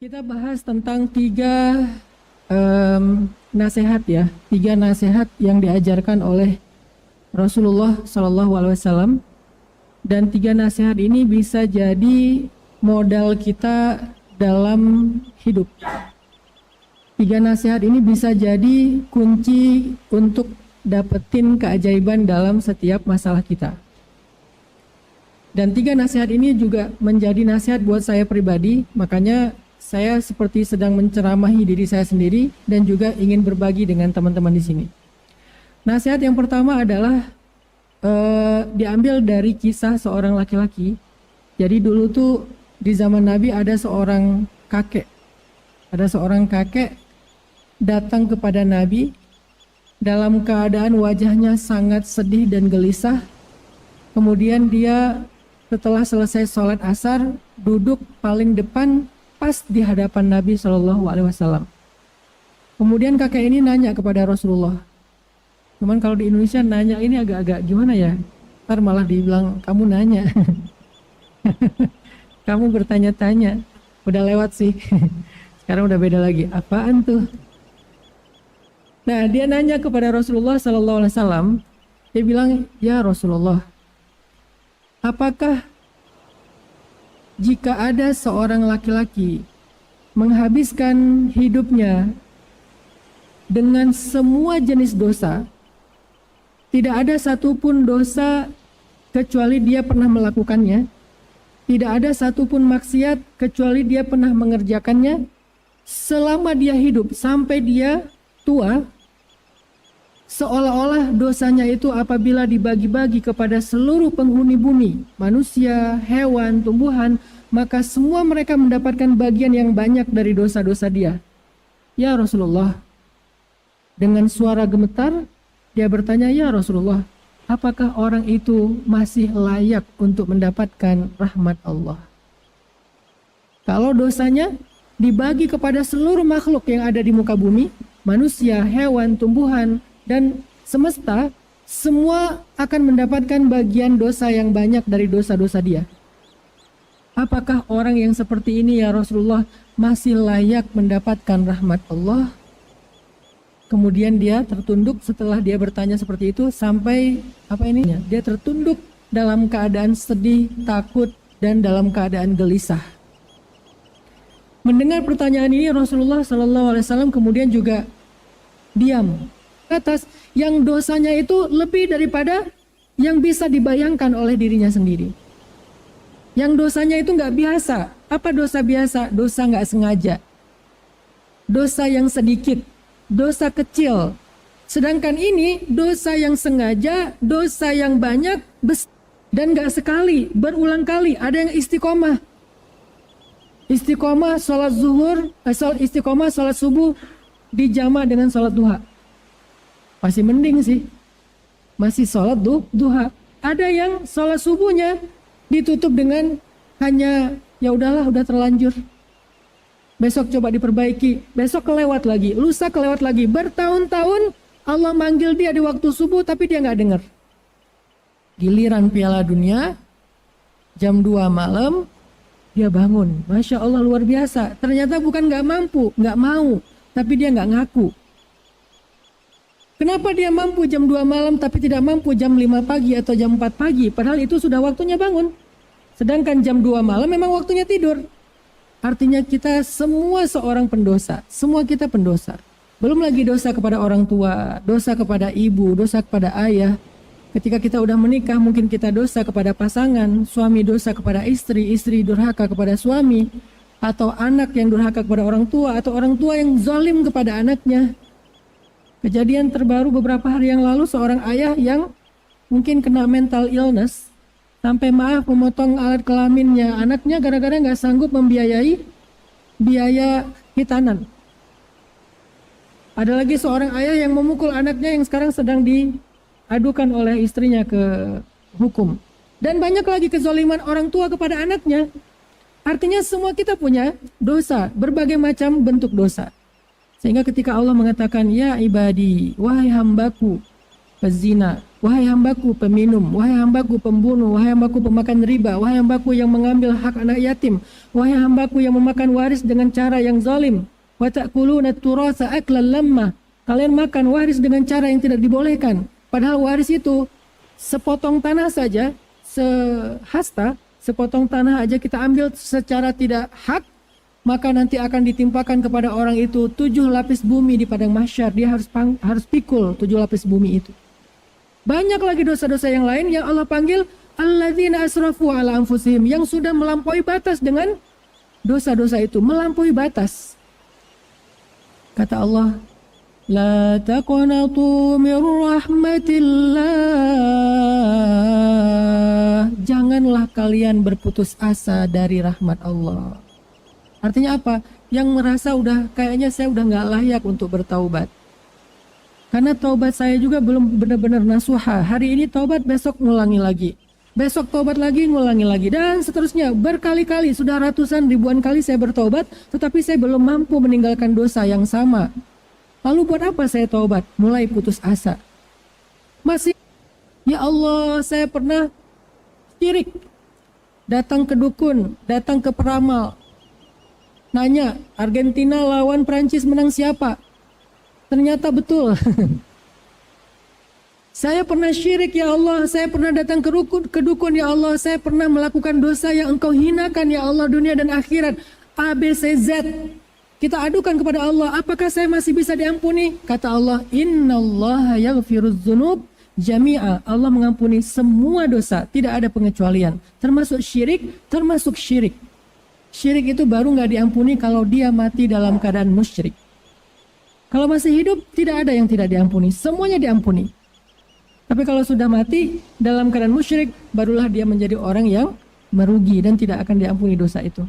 Kita bahas tentang nasihat ya, tiga nasihat yang diajarkan oleh Rasulullah Shallallahu Alaihi Wasallam, dan tiga nasihat ini bisa jadi modal kita dalam hidup. Tiga nasihat ini bisa jadi kunci untuk dapetin keajaiban dalam setiap masalah kita. Dan tiga nasihat ini juga menjadi nasihat buat saya pribadi, makanya saya seperti sedang menceramahi diri saya sendiri dan juga ingin berbagi dengan teman-teman di sini. Nasihat yang pertama adalah diambil dari kisah seorang laki-laki. Jadi dulu tuh di zaman Nabi ada seorang kakek. Ada seorang kakek datang kepada Nabi dalam keadaan wajahnya sangat sedih dan gelisah. Kemudian dia setelah selesai sholat asar duduk paling depan pas di hadapan Nabi Shallallahu Alaihi Wasallam. Kemudian kakek ini nanya kepada Rasulullah. Cuman kalau di Indonesia nanya ini agak-agak gimana ya? Ntar malah dibilang kamu nanya. Kamu bertanya-tanya. Udah lewat sih. Sekarang udah beda lagi. Apaan tuh? Nah, dia nanya kepada Rasulullah Shallallahu Alaihi Wasallam. Dia bilang, ya Rasulullah, apakah jika ada seorang laki-laki menghabiskan hidupnya dengan semua jenis dosa, tidak ada satupun dosa kecuali dia pernah melakukannya, tidak ada satupun maksiat kecuali dia pernah mengerjakannya, selama dia hidup sampai dia tua, seolah-olah dosanya itu apabila dibagi-bagi kepada seluruh penghuni bumi, manusia, hewan, tumbuhan, maka semua mereka mendapatkan bagian yang banyak dari dosa-dosa dia. Ya Rasulullah, dengan suara gemetar, dia bertanya, ya Rasulullah, apakah orang itu masih layak untuk mendapatkan rahmat Allah? Kalau dosanya dibagi kepada seluruh makhluk yang ada di muka bumi, manusia, hewan, tumbuhan, dan semesta, semua akan mendapatkan bagian dosa yang banyak dari dosa-dosa dia. Apakah orang yang seperti ini ya Rasulullah masih layak mendapatkan rahmat Allah? Kemudian dia tertunduk setelah dia bertanya seperti itu sampai dia tertunduk dalam keadaan sedih, takut, dan dalam keadaan gelisah. Mendengar pertanyaan ini Rasulullah SAW kemudian juga diam. Atas yang dosanya itu lebih daripada yang bisa dibayangkan oleh dirinya sendiri. Yang dosanya itu nggak biasa. Apa dosa biasa? Dosa nggak sengaja. Dosa yang sedikit. Dosa kecil. Sedangkan ini dosa yang sengaja, dosa yang banyak, dan nggak sekali, berulang kali. Ada yang istiqomah. Istiqomah sholat zuhur, istiqomah sholat subuh dijama dengan sholat duha. Masih mending sih. Masih sholat duha. Ada yang sholat subuhnya ditutup dengan hanya ya udahlah, udah terlanjur. Besok coba diperbaiki, besok kelewat lagi, lusa kelewat lagi. Bertahun-tahun Allah manggil dia di waktu subuh tapi dia nggak dengar. Giliran Piala Dunia jam 2 malam dia bangun. Masya Allah, luar biasa. Ternyata bukan nggak mampu, nggak mau, tapi dia nggak ngaku. Kenapa dia mampu jam 2 malam tapi tidak mampu jam 5 pagi atau jam 4 pagi? Padahal itu sudah waktunya bangun. Sedangkan jam 2 malam memang waktunya tidur. Artinya kita semua seorang pendosa. Semua kita pendosa. Belum lagi dosa kepada orang tua, dosa kepada ibu, dosa kepada ayah. Ketika kita udah menikah mungkin kita dosa kepada pasangan, suami dosa kepada istri, istri durhaka kepada suami, atau anak yang durhaka kepada orang tua, atau orang tua yang zalim kepada anaknya. Kejadian terbaru beberapa hari yang lalu, seorang ayah yang mungkin kena mental illness, sampai memotong alat kelaminnya anaknya gara-gara nggak sanggup membiayai biaya hitanan. Ada lagi seorang ayah yang memukul anaknya yang sekarang sedang diadukan oleh istrinya ke hukum. Dan banyak lagi kezaliman orang tua kepada anaknya. Artinya semua kita punya dosa, berbagai macam bentuk dosa. Sehingga ketika Allah mengatakan, ya ibadi, wahai hambaku, pezina, wahai hambaku peminum, wahai hambaku pembunuh, wahai hambaku pemakan riba, wahai hambaku yang mengambil hak anak yatim, wahai hambaku yang memakan waris dengan cara yang zalim, wa ta'kuluna turasa aklan lamma, kalian makan waris dengan cara yang tidak dibolehkan, padahal waris itu sepotong tanah saja, sehasta, sepotong tanah aja kita ambil secara tidak hak, maka nanti akan ditimpakan kepada orang itu 7 lapis bumi di padang mahsyar. Dia harus pikul 7 lapis bumi itu. Banyak lagi dosa-dosa yang lain yang Allah panggil alladzina asrafu ala anfusihim, yang sudah melampaui batas dengan dosa-dosa itu, melampaui batas. Kata Allah, la taqnatu mir rahmatillah, janganlah kalian berputus asa dari rahmat Allah. Artinya apa? Yang merasa kayaknya saya udah nggak layak untuk bertaubat. Karena taubat saya juga belum benar-benar nasuha. Hari ini taubat, besok ngulangi lagi. Besok taubat lagi, ngulangi lagi. Dan seterusnya, berkali-kali, sudah ratusan ribuan kali saya bertaubat, tetapi saya belum mampu meninggalkan dosa yang sama. Lalu buat apa saya taubat? Mulai putus asa. Masih, ya Allah, saya pernah syirik. Datang ke dukun, datang ke peramal. Nanya, Argentina lawan Prancis menang siapa? Ternyata betul. Saya pernah syirik ya Allah, saya pernah datang ke dukun ya Allah, saya pernah melakukan dosa yang Engkau hinakan ya Allah, dunia dan akhirat. A, B, C, Z. Kita adukan kepada Allah, apakah saya masih bisa diampuni? Kata Allah, innallaha yaghfiruz dzunub jami'a. Allah mengampuni semua dosa, tidak ada pengecualian. Termasuk syirik, termasuk syirik. Syirik itu baru nggak diampuni kalau dia mati dalam keadaan musyrik. Kalau masih hidup, tidak ada yang tidak diampuni. Semuanya diampuni. Tapi kalau sudah mati dalam keadaan musyrik, barulah dia menjadi orang yang merugi dan tidak akan diampuni dosa itu.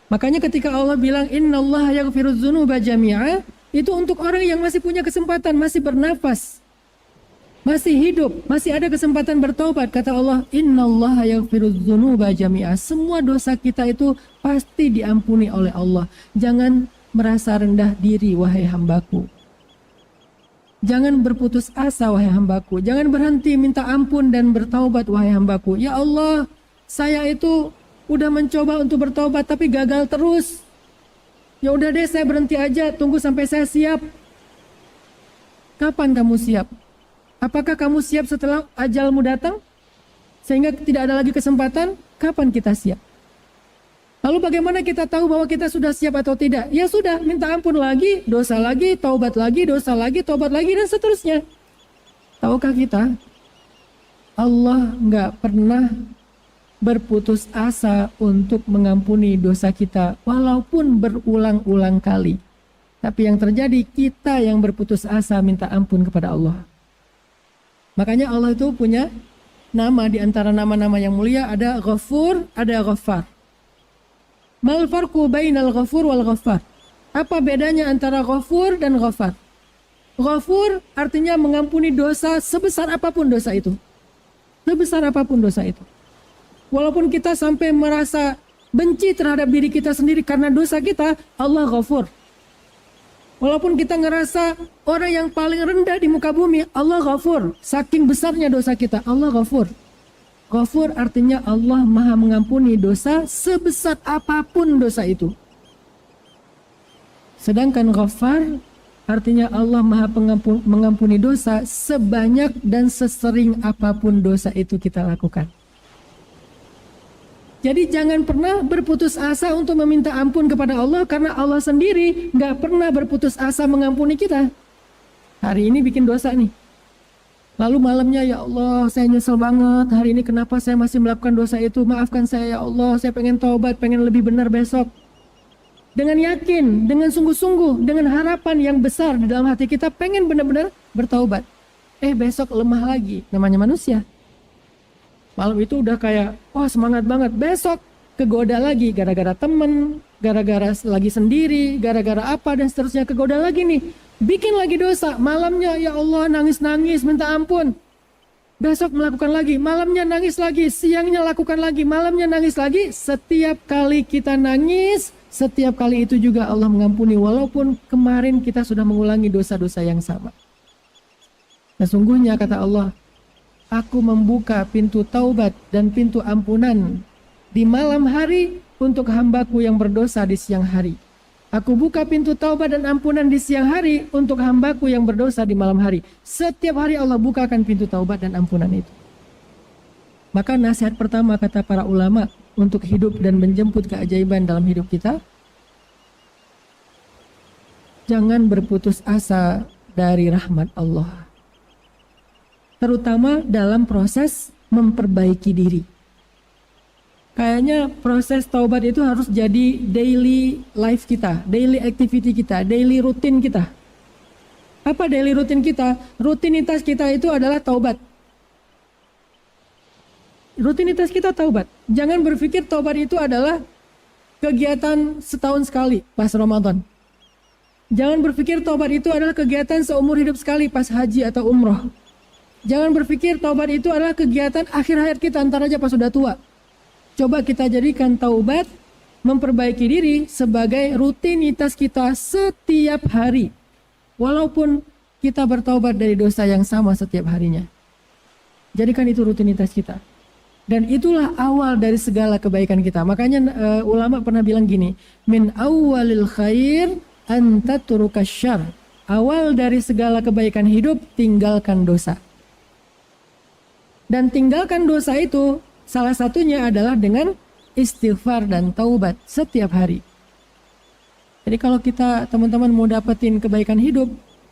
Makanya ketika Allah bilang, innallaha yaghfiruz dzunuba jami'a, itu untuk orang yang masih punya kesempatan, masih bernafas, masih hidup, masih ada kesempatan bertaubat. Kata Allah, innallaha yaghfiruz dzunuba jami'a. Semua dosa kita itu pasti diampuni oleh Allah. Jangan merasa rendah diri, wahai hambaku. Jangan berputus asa, wahai hambaku. Jangan berhenti minta ampun dan bertaubat, wahai hambaku. Ya Allah, saya itu udah mencoba untuk bertaubat tapi gagal terus. Ya udah deh, saya berhenti aja, tunggu sampai saya siap. Kapan kamu siap? Apakah kamu siap setelah ajalmu datang? Sehingga tidak ada lagi kesempatan? Kapan kita siap? Lalu bagaimana kita tahu bahwa kita sudah siap atau tidak? Ya sudah, minta ampun lagi, dosa lagi, taubat lagi, dosa lagi, taubat lagi, dan seterusnya. Tahukah kita? Allah nggak pernah berputus asa untuk mengampuni dosa kita, walaupun berulang-ulang kali. Tapi yang terjadi, kita yang berputus asa minta ampun kepada Allah. Makanya Allah itu punya nama di antara nama-nama yang mulia, ada Ghafur, ada Ghaffar. Mal farqu bainal Ghafur wal Ghaffar? Apa bedanya antara Ghafur dan Ghaffar? Ghafur artinya mengampuni dosa sebesar apapun dosa itu. Sebesar apapun dosa itu. Walaupun kita sampai merasa benci terhadap diri kita sendiri karena dosa kita, Allah Ghafur. Walaupun kita ngerasa orang yang paling rendah di muka bumi, Allah Ghafur. Saking besarnya dosa kita, Allah Ghafur. Ghafur artinya Allah maha mengampuni dosa sebesar apapun dosa itu. Sedangkan Ghaffar artinya Allah maha mengampuni dosa sebanyak dan sesering apapun dosa itu kita lakukan. Jadi jangan pernah berputus asa untuk meminta ampun kepada Allah, karena Allah sendiri nggak pernah berputus asa mengampuni kita. Hari ini bikin dosa nih. Lalu malamnya, ya Allah saya nyesel banget, hari ini kenapa saya masih melakukan dosa itu, maafkan saya ya Allah, saya pengen taubat, pengen lebih benar besok. Dengan yakin, dengan sungguh-sungguh, dengan harapan yang besar di dalam hati kita, pengen benar-benar bertaubat. Besok lemah lagi, namanya manusia. Malam itu udah kayak, wah semangat banget. Besok kegoda lagi, gara-gara temen, gara-gara lagi sendiri, gara-gara apa dan seterusnya, kegoda lagi nih. Bikin lagi dosa, malamnya ya Allah nangis-nangis minta ampun. Besok melakukan lagi, malamnya nangis lagi, siangnya lakukan lagi, malamnya nangis lagi. Setiap kali kita nangis, setiap kali itu juga Allah mengampuni, walaupun kemarin kita sudah mengulangi dosa-dosa yang sama. Sesungguhnya kata Allah, Aku membuka pintu taubat dan pintu ampunan di malam hari untuk hambaku yang berdosa di siang hari. Aku buka pintu taubat dan ampunan di siang hari untuk hambaku yang berdosa di malam hari. Setiap hari Allah bukakan pintu taubat dan ampunan itu. Maka nasihat pertama kata para ulama untuk hidup dan menjemput keajaiban dalam hidup kita, jangan berputus asa dari rahmat Allah. Terutama dalam proses memperbaiki diri. Kayaknya proses taubat itu harus jadi daily life kita, daily activity kita, daily rutin kita. Apa daily rutin kita? Rutinitas kita itu adalah taubat. Rutinitas kita taubat. Jangan berpikir taubat itu adalah kegiatan setahun sekali pas Ramadan. Jangan berpikir taubat itu adalah kegiatan seumur hidup sekali pas haji atau umroh. Jangan berpikir taubat itu adalah kegiatan akhir hayat kita, antar aja pas sudah tua. Coba kita jadikan taubat, memperbaiki diri sebagai rutinitas kita setiap hari. Walaupun kita bertaubat dari dosa yang sama setiap harinya. Jadikan itu rutinitas kita. Dan itulah awal dari segala kebaikan kita. Makanya ulama pernah bilang gini, min awwalil khair anta turukas syarr. Awal dari segala kebaikan hidup, tinggalkan dosa. Dan tinggalkan dosa itu salah satunya adalah dengan istighfar dan taubat setiap hari. Jadi kalau kita teman-teman mau dapetin kebaikan hidup,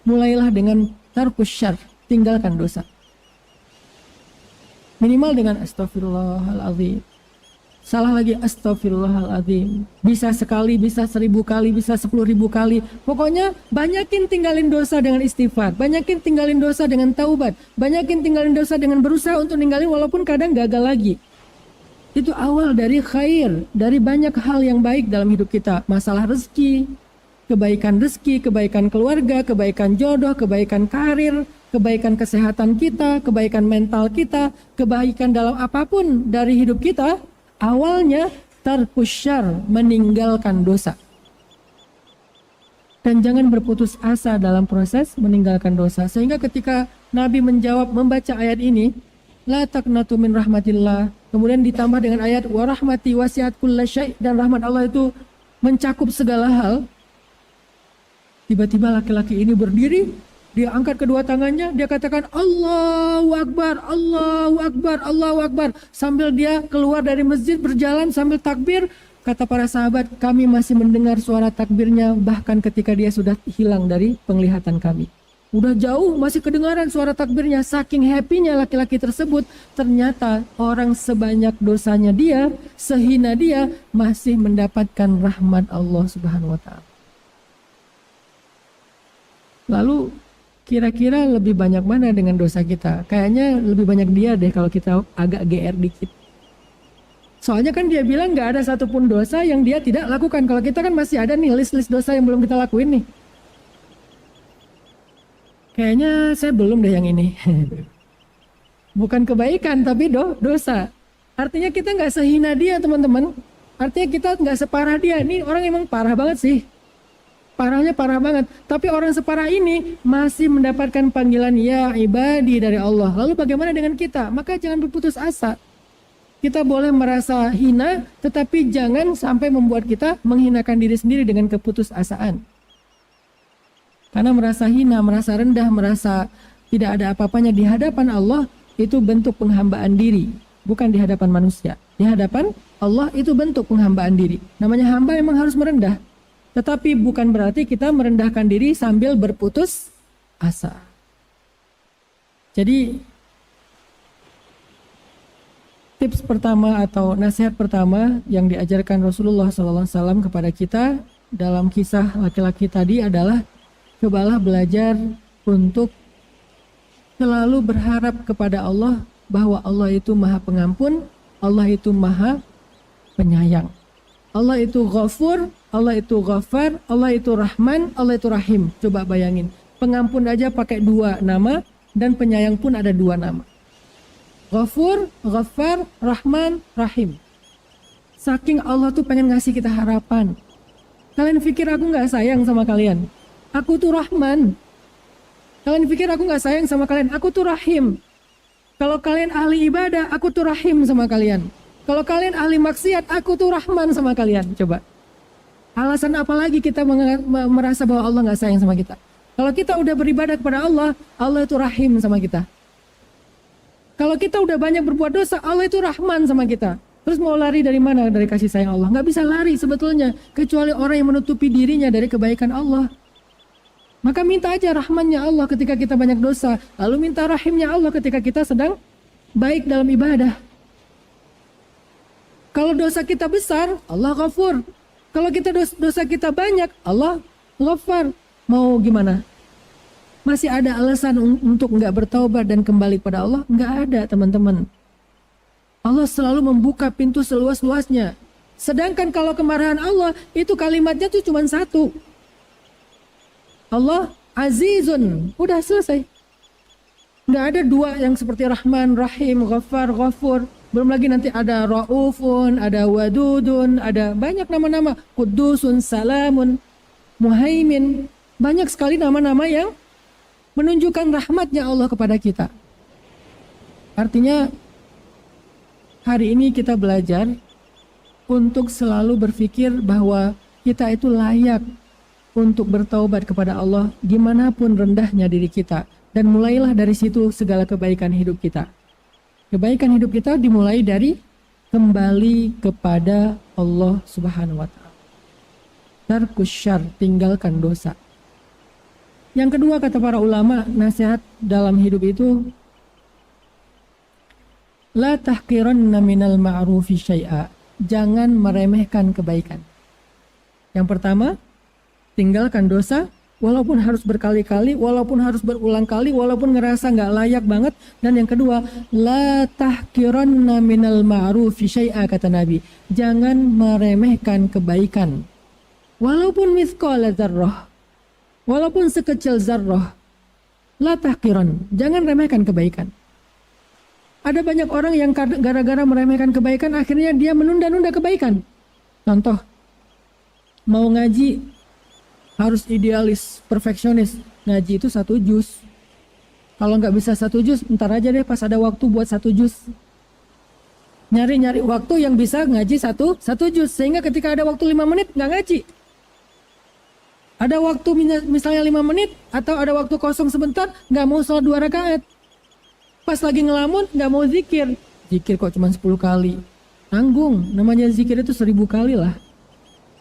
mulailah dengan tarkus syarr, tinggalkan dosa. Minimal dengan astaghfirullahaladzim. Salah lagi astaghfirullahaladzim. Bisa sekali, bisa 1000 kali, bisa 10.000 kali. Pokoknya banyakin tinggalin dosa dengan istighfar. Banyakin tinggalin dosa dengan taubat. Banyakin tinggalin dosa dengan berusaha untuk ninggalin walaupun kadang gagal lagi. Itu awal dari khair. Dari banyak hal yang baik dalam hidup kita. Masalah rezeki, kebaikan keluarga, kebaikan jodoh, kebaikan karir, kebaikan kesehatan kita, kebaikan mental kita, kebaikan dalam apapun dari hidup kita. Awalnya tarkus syarr, meninggalkan dosa. Dan jangan berputus asa dalam proses meninggalkan dosa. Sehingga ketika Nabi membaca ayat ini, la taqnatu min rahmatillah, kemudian ditambah dengan ayat wa rahmati wasi'at kulla syai', dan rahmat Allah itu mencakup segala hal. Tiba-tiba laki-laki ini berdiri, dia angkat kedua tangannya, dia katakan Allahu Akbar, Allahu Akbar, Allahu Akbar. Sambil dia keluar dari masjid berjalan sambil takbir, kata para sahabat, kami masih mendengar suara takbirnya bahkan ketika dia sudah hilang dari penglihatan kami. Udah jauh masih kedengaran suara takbirnya, saking happy-nya laki-laki tersebut. Ternyata orang sebanyak dosanya dia, sehina dia, masih mendapatkan rahmat Allah Subhanahu wa Ta'ala. Lalu kira-kira lebih banyak mana dengan dosa kita? Kayaknya lebih banyak dia deh kalau kita agak GR dikit. Soalnya kan dia bilang gak ada satupun dosa yang dia tidak lakukan. Kalau kita kan masih ada nih list-list dosa yang belum kita lakuin nih. Kayaknya saya belum deh yang ini. Bukan kebaikan tapi dosa. Artinya kita gak sehina dia teman-teman. Artinya kita gak separah dia. Ini orang emang parah banget sih. Parahnya parah banget. Tapi orang separah ini masih mendapatkan panggilan ya ibadi dari Allah. Lalu bagaimana dengan kita? Maka jangan berputus asa. Kita boleh merasa hina, tetapi jangan sampai membuat kita menghinakan diri sendiri dengan keputusasaan. Karena merasa hina, merasa rendah, merasa tidak ada apa-apanya di hadapan Allah, itu bentuk penghambaan diri. Bukan di hadapan manusia. Di hadapan Allah itu bentuk penghambaan diri. Namanya hamba memang harus merendah. Tetapi bukan berarti kita merendahkan diri sambil berputus asa. Jadi tips pertama atau nasihat pertama yang diajarkan Rasulullah SAW kepada kita dalam kisah laki-laki tadi adalah cobalah belajar untuk selalu berharap kepada Allah bahwa Allah itu Maha Pengampun, Allah itu Maha Penyayang. Allah itu Ghafur, Allah itu Ghaffar, Allah itu Rahman, Allah itu Rahim. Coba bayangin, pengampun aja pakai 2 nama dan penyayang pun ada 2 nama. Ghafur, Ghaffar, Rahman, Rahim. Saking Allah tuh pengen ngasih kita harapan. Kalian pikir aku gak sayang sama kalian? Aku tuh Rahman. Kalian pikir aku gak sayang sama kalian? Aku tuh Rahim. Kalau kalian ahli ibadah, aku tuh rahim sama kalian. Kalau kalian ahli maksiat, aku tuh rahman sama kalian. Coba. Alasan apa lagi kita merasa bahwa Allah nggak sayang sama kita? Kalau kita udah beribadah kepada Allah, Allah itu rahim sama kita. Kalau kita udah banyak berbuat dosa, Allah itu rahman sama kita. Terus mau lari dari mana dari kasih sayang Allah? Nggak bisa lari sebetulnya, kecuali orang yang menutupi dirinya dari kebaikan Allah. Maka minta aja rahmannya Allah ketika kita banyak dosa. Lalu minta rahimnya Allah ketika kita sedang baik dalam ibadah. Kalau dosa kita besar, Allah ghafur. Kalau kita dosa kita banyak, Allah ghafar. Mau gimana? Masih ada alasan untuk nggak bertaubat dan kembali kepada Allah? Nggak ada, teman-teman. Allah selalu membuka pintu seluas-luasnya. Sedangkan kalau kemarahan Allah, itu kalimatnya tuh cuma satu. Allah Azizun, udah selesai. Nggak ada dua yang seperti Rahman, Rahim, Ghaffar, Ghafur. Belum lagi nanti ada Ra'ufun, ada Wadudun, ada banyak nama-nama. Qudusun, Salamun, Muhaimin. Banyak sekali nama-nama yang menunjukkan rahmatnya Allah kepada kita. Artinya hari ini kita belajar untuk selalu berpikir bahwa kita itu layak untuk bertaubat kepada Allah gimana pun rendahnya diri kita. Dan mulailah dari situ segala kebaikan hidup kita. Kebaikan hidup kita dimulai dari kembali kepada Allah Subhanahu wa ta'ala. Tarkus syarr, tinggalkan dosa. Yang kedua kata para ulama, nasihat dalam hidup itu la tahqiranna minal ma'rufi syai'a. Jangan meremehkan kebaikan. Yang pertama, tinggalkan dosa, walaupun harus berkali-kali, walaupun harus berulang kali, walaupun ngerasa nggak layak banget. Dan yang kedua, la tahqiranna minal ma'rufi syai'a, kata Nabi. Jangan meremehkan kebaikan. Walaupun mithqala dzarrah, walaupun sekecil zarrah, la tahqiran, jangan remehkan kebaikan. Ada banyak orang yang gara-gara meremehkan kebaikan, akhirnya dia menunda-nunda kebaikan. Contoh, mau ngaji, harus idealis, perfeksionis. Ngaji itu 1 juz. Kalau nggak bisa 1 juz, ntar aja deh pas ada waktu buat 1 juz. Nyari-nyari waktu yang bisa ngaji satu juz. Sehingga ketika ada waktu 5 menit, nggak ngaji. Ada waktu misalnya 5 menit, atau ada waktu kosong sebentar, nggak mau sholat 2 rakaat. Pas lagi ngelamun, nggak mau zikir. Zikir kok cuma 10 kali. Nanggung, namanya zikir itu 1000 kali lah.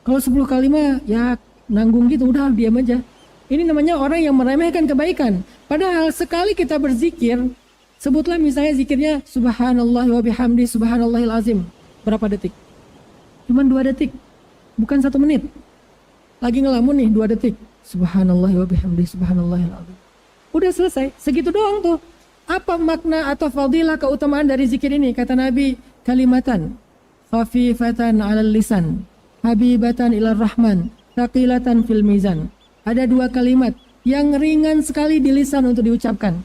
Kalau 10 kali mah, ya nanggung gitu, udah diam aja. Ini namanya orang yang meremehkan kebaikan. Padahal sekali kita berzikir, sebutlah misalnya zikirnya subhanallah wa bihamdi subhanallahil azim. Berapa detik? Cuman 2 detik, bukan 1 menit. Lagi ngelamun nih 2 detik. Subhanallah wa bihamdi subhanallahil azim. Udah selesai, segitu doang tuh. Apa makna atau fadilah keutamaan dari zikir ini? Kata Nabi, kalimatan khafifatan 'alal lisan, habibatan ilar rahman, thaqilatan fil mizan. Ada 2 kalimat yang ringan sekali di lisan untuk diucapkan.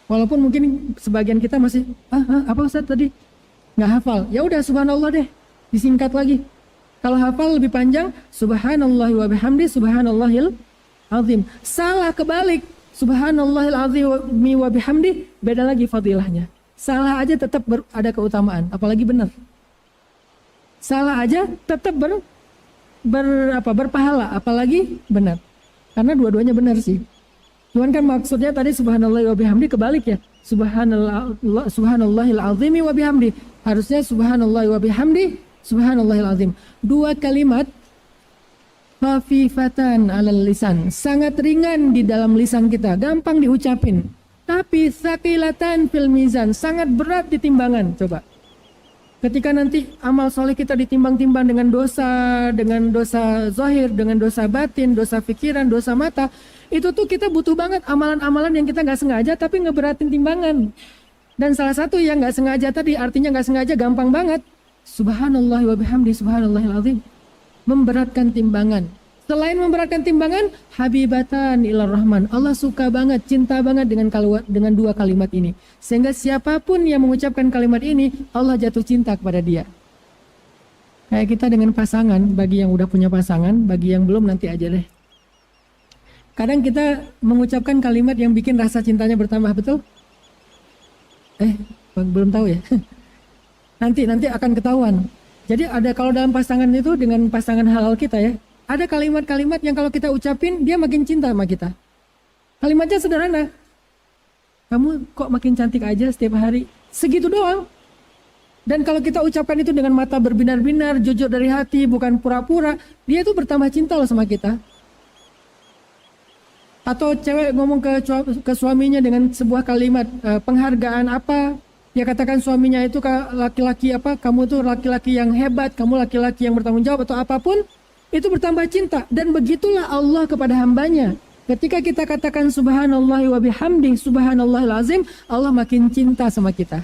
Walaupun mungkin sebagian kita masih apa Ustaz tadi? Nggak hafal. Ya udah subhanallah deh, disingkat lagi. Kalau hafal lebih panjang, subhanallah wa bihamdi subhanallahil azim. Salah kebalik, subhanallahil azim wa bihamdi, beda lagi fadilahnya. Salah aja tetap ada keutamaan, apalagi benar. Salah aja tetap berpahala, apalagi benar. Karena dua-duanya benar sih. Cuman kan maksudnya tadi subhanallah wa bihamdi kebalik ya. Subhanallahil azimi wa bihamdi. Harusnya subhanallah wa bihamdi subhanallahil azim. 2 kalimat khafifatan 'alal lisan, sangat ringan di dalam lisan kita, gampang diucapin. Tapi tsaqilatan fil mizan, sangat berat di timbangan. Coba. Ketika nanti amal soleh kita ditimbang-timbang dengan dosa zahir, dengan dosa batin, dosa pikiran, dosa mata, itu tuh kita butuh banget amalan-amalan yang kita nggak sengaja tapi ngeberatin timbangan. Dan salah satu yang nggak sengaja tadi, artinya nggak sengaja gampang banget. Subhanallah wa bihamdi subhanallahil azim. Memberatkan timbangan. Selain memberatkan timbangan, habibatan ilar rahman. Allah suka banget, cinta banget dengan 2 kalimat ini. Sehingga siapapun yang mengucapkan kalimat ini, Allah jatuh cinta kepada dia. Kayak kita dengan pasangan, bagi yang udah punya pasangan, bagi yang belum nanti aja deh. Kadang kita mengucapkan kalimat yang bikin rasa cintanya bertambah, betul? Belum tahu ya. Nanti akan ketahuan. Jadi ada kalau dalam pasangan itu dengan pasangan halal kita ya, ada kalimat-kalimat yang kalau kita ucapin dia makin cinta sama kita. Kalimatnya sederhana. Kamu kok makin cantik aja setiap hari. Segitu doang. Dan kalau kita ucapkan itu dengan mata berbinar-binar, jujur dari hati, bukan pura-pura, dia itu bertambah cinta loh sama kita. Atau cewek ngomong ke suaminya dengan sebuah kalimat penghargaan apa, dia katakan suaminya itu laki-laki apa, kamu itu laki-laki yang hebat, kamu laki-laki yang bertanggung jawab atau apapun, itu bertambah cinta. Dan begitulah Allah kepada hambanya. Ketika kita katakan subhanallah wa bihamdi, subhanallahil azim, Allah makin cinta sama kita.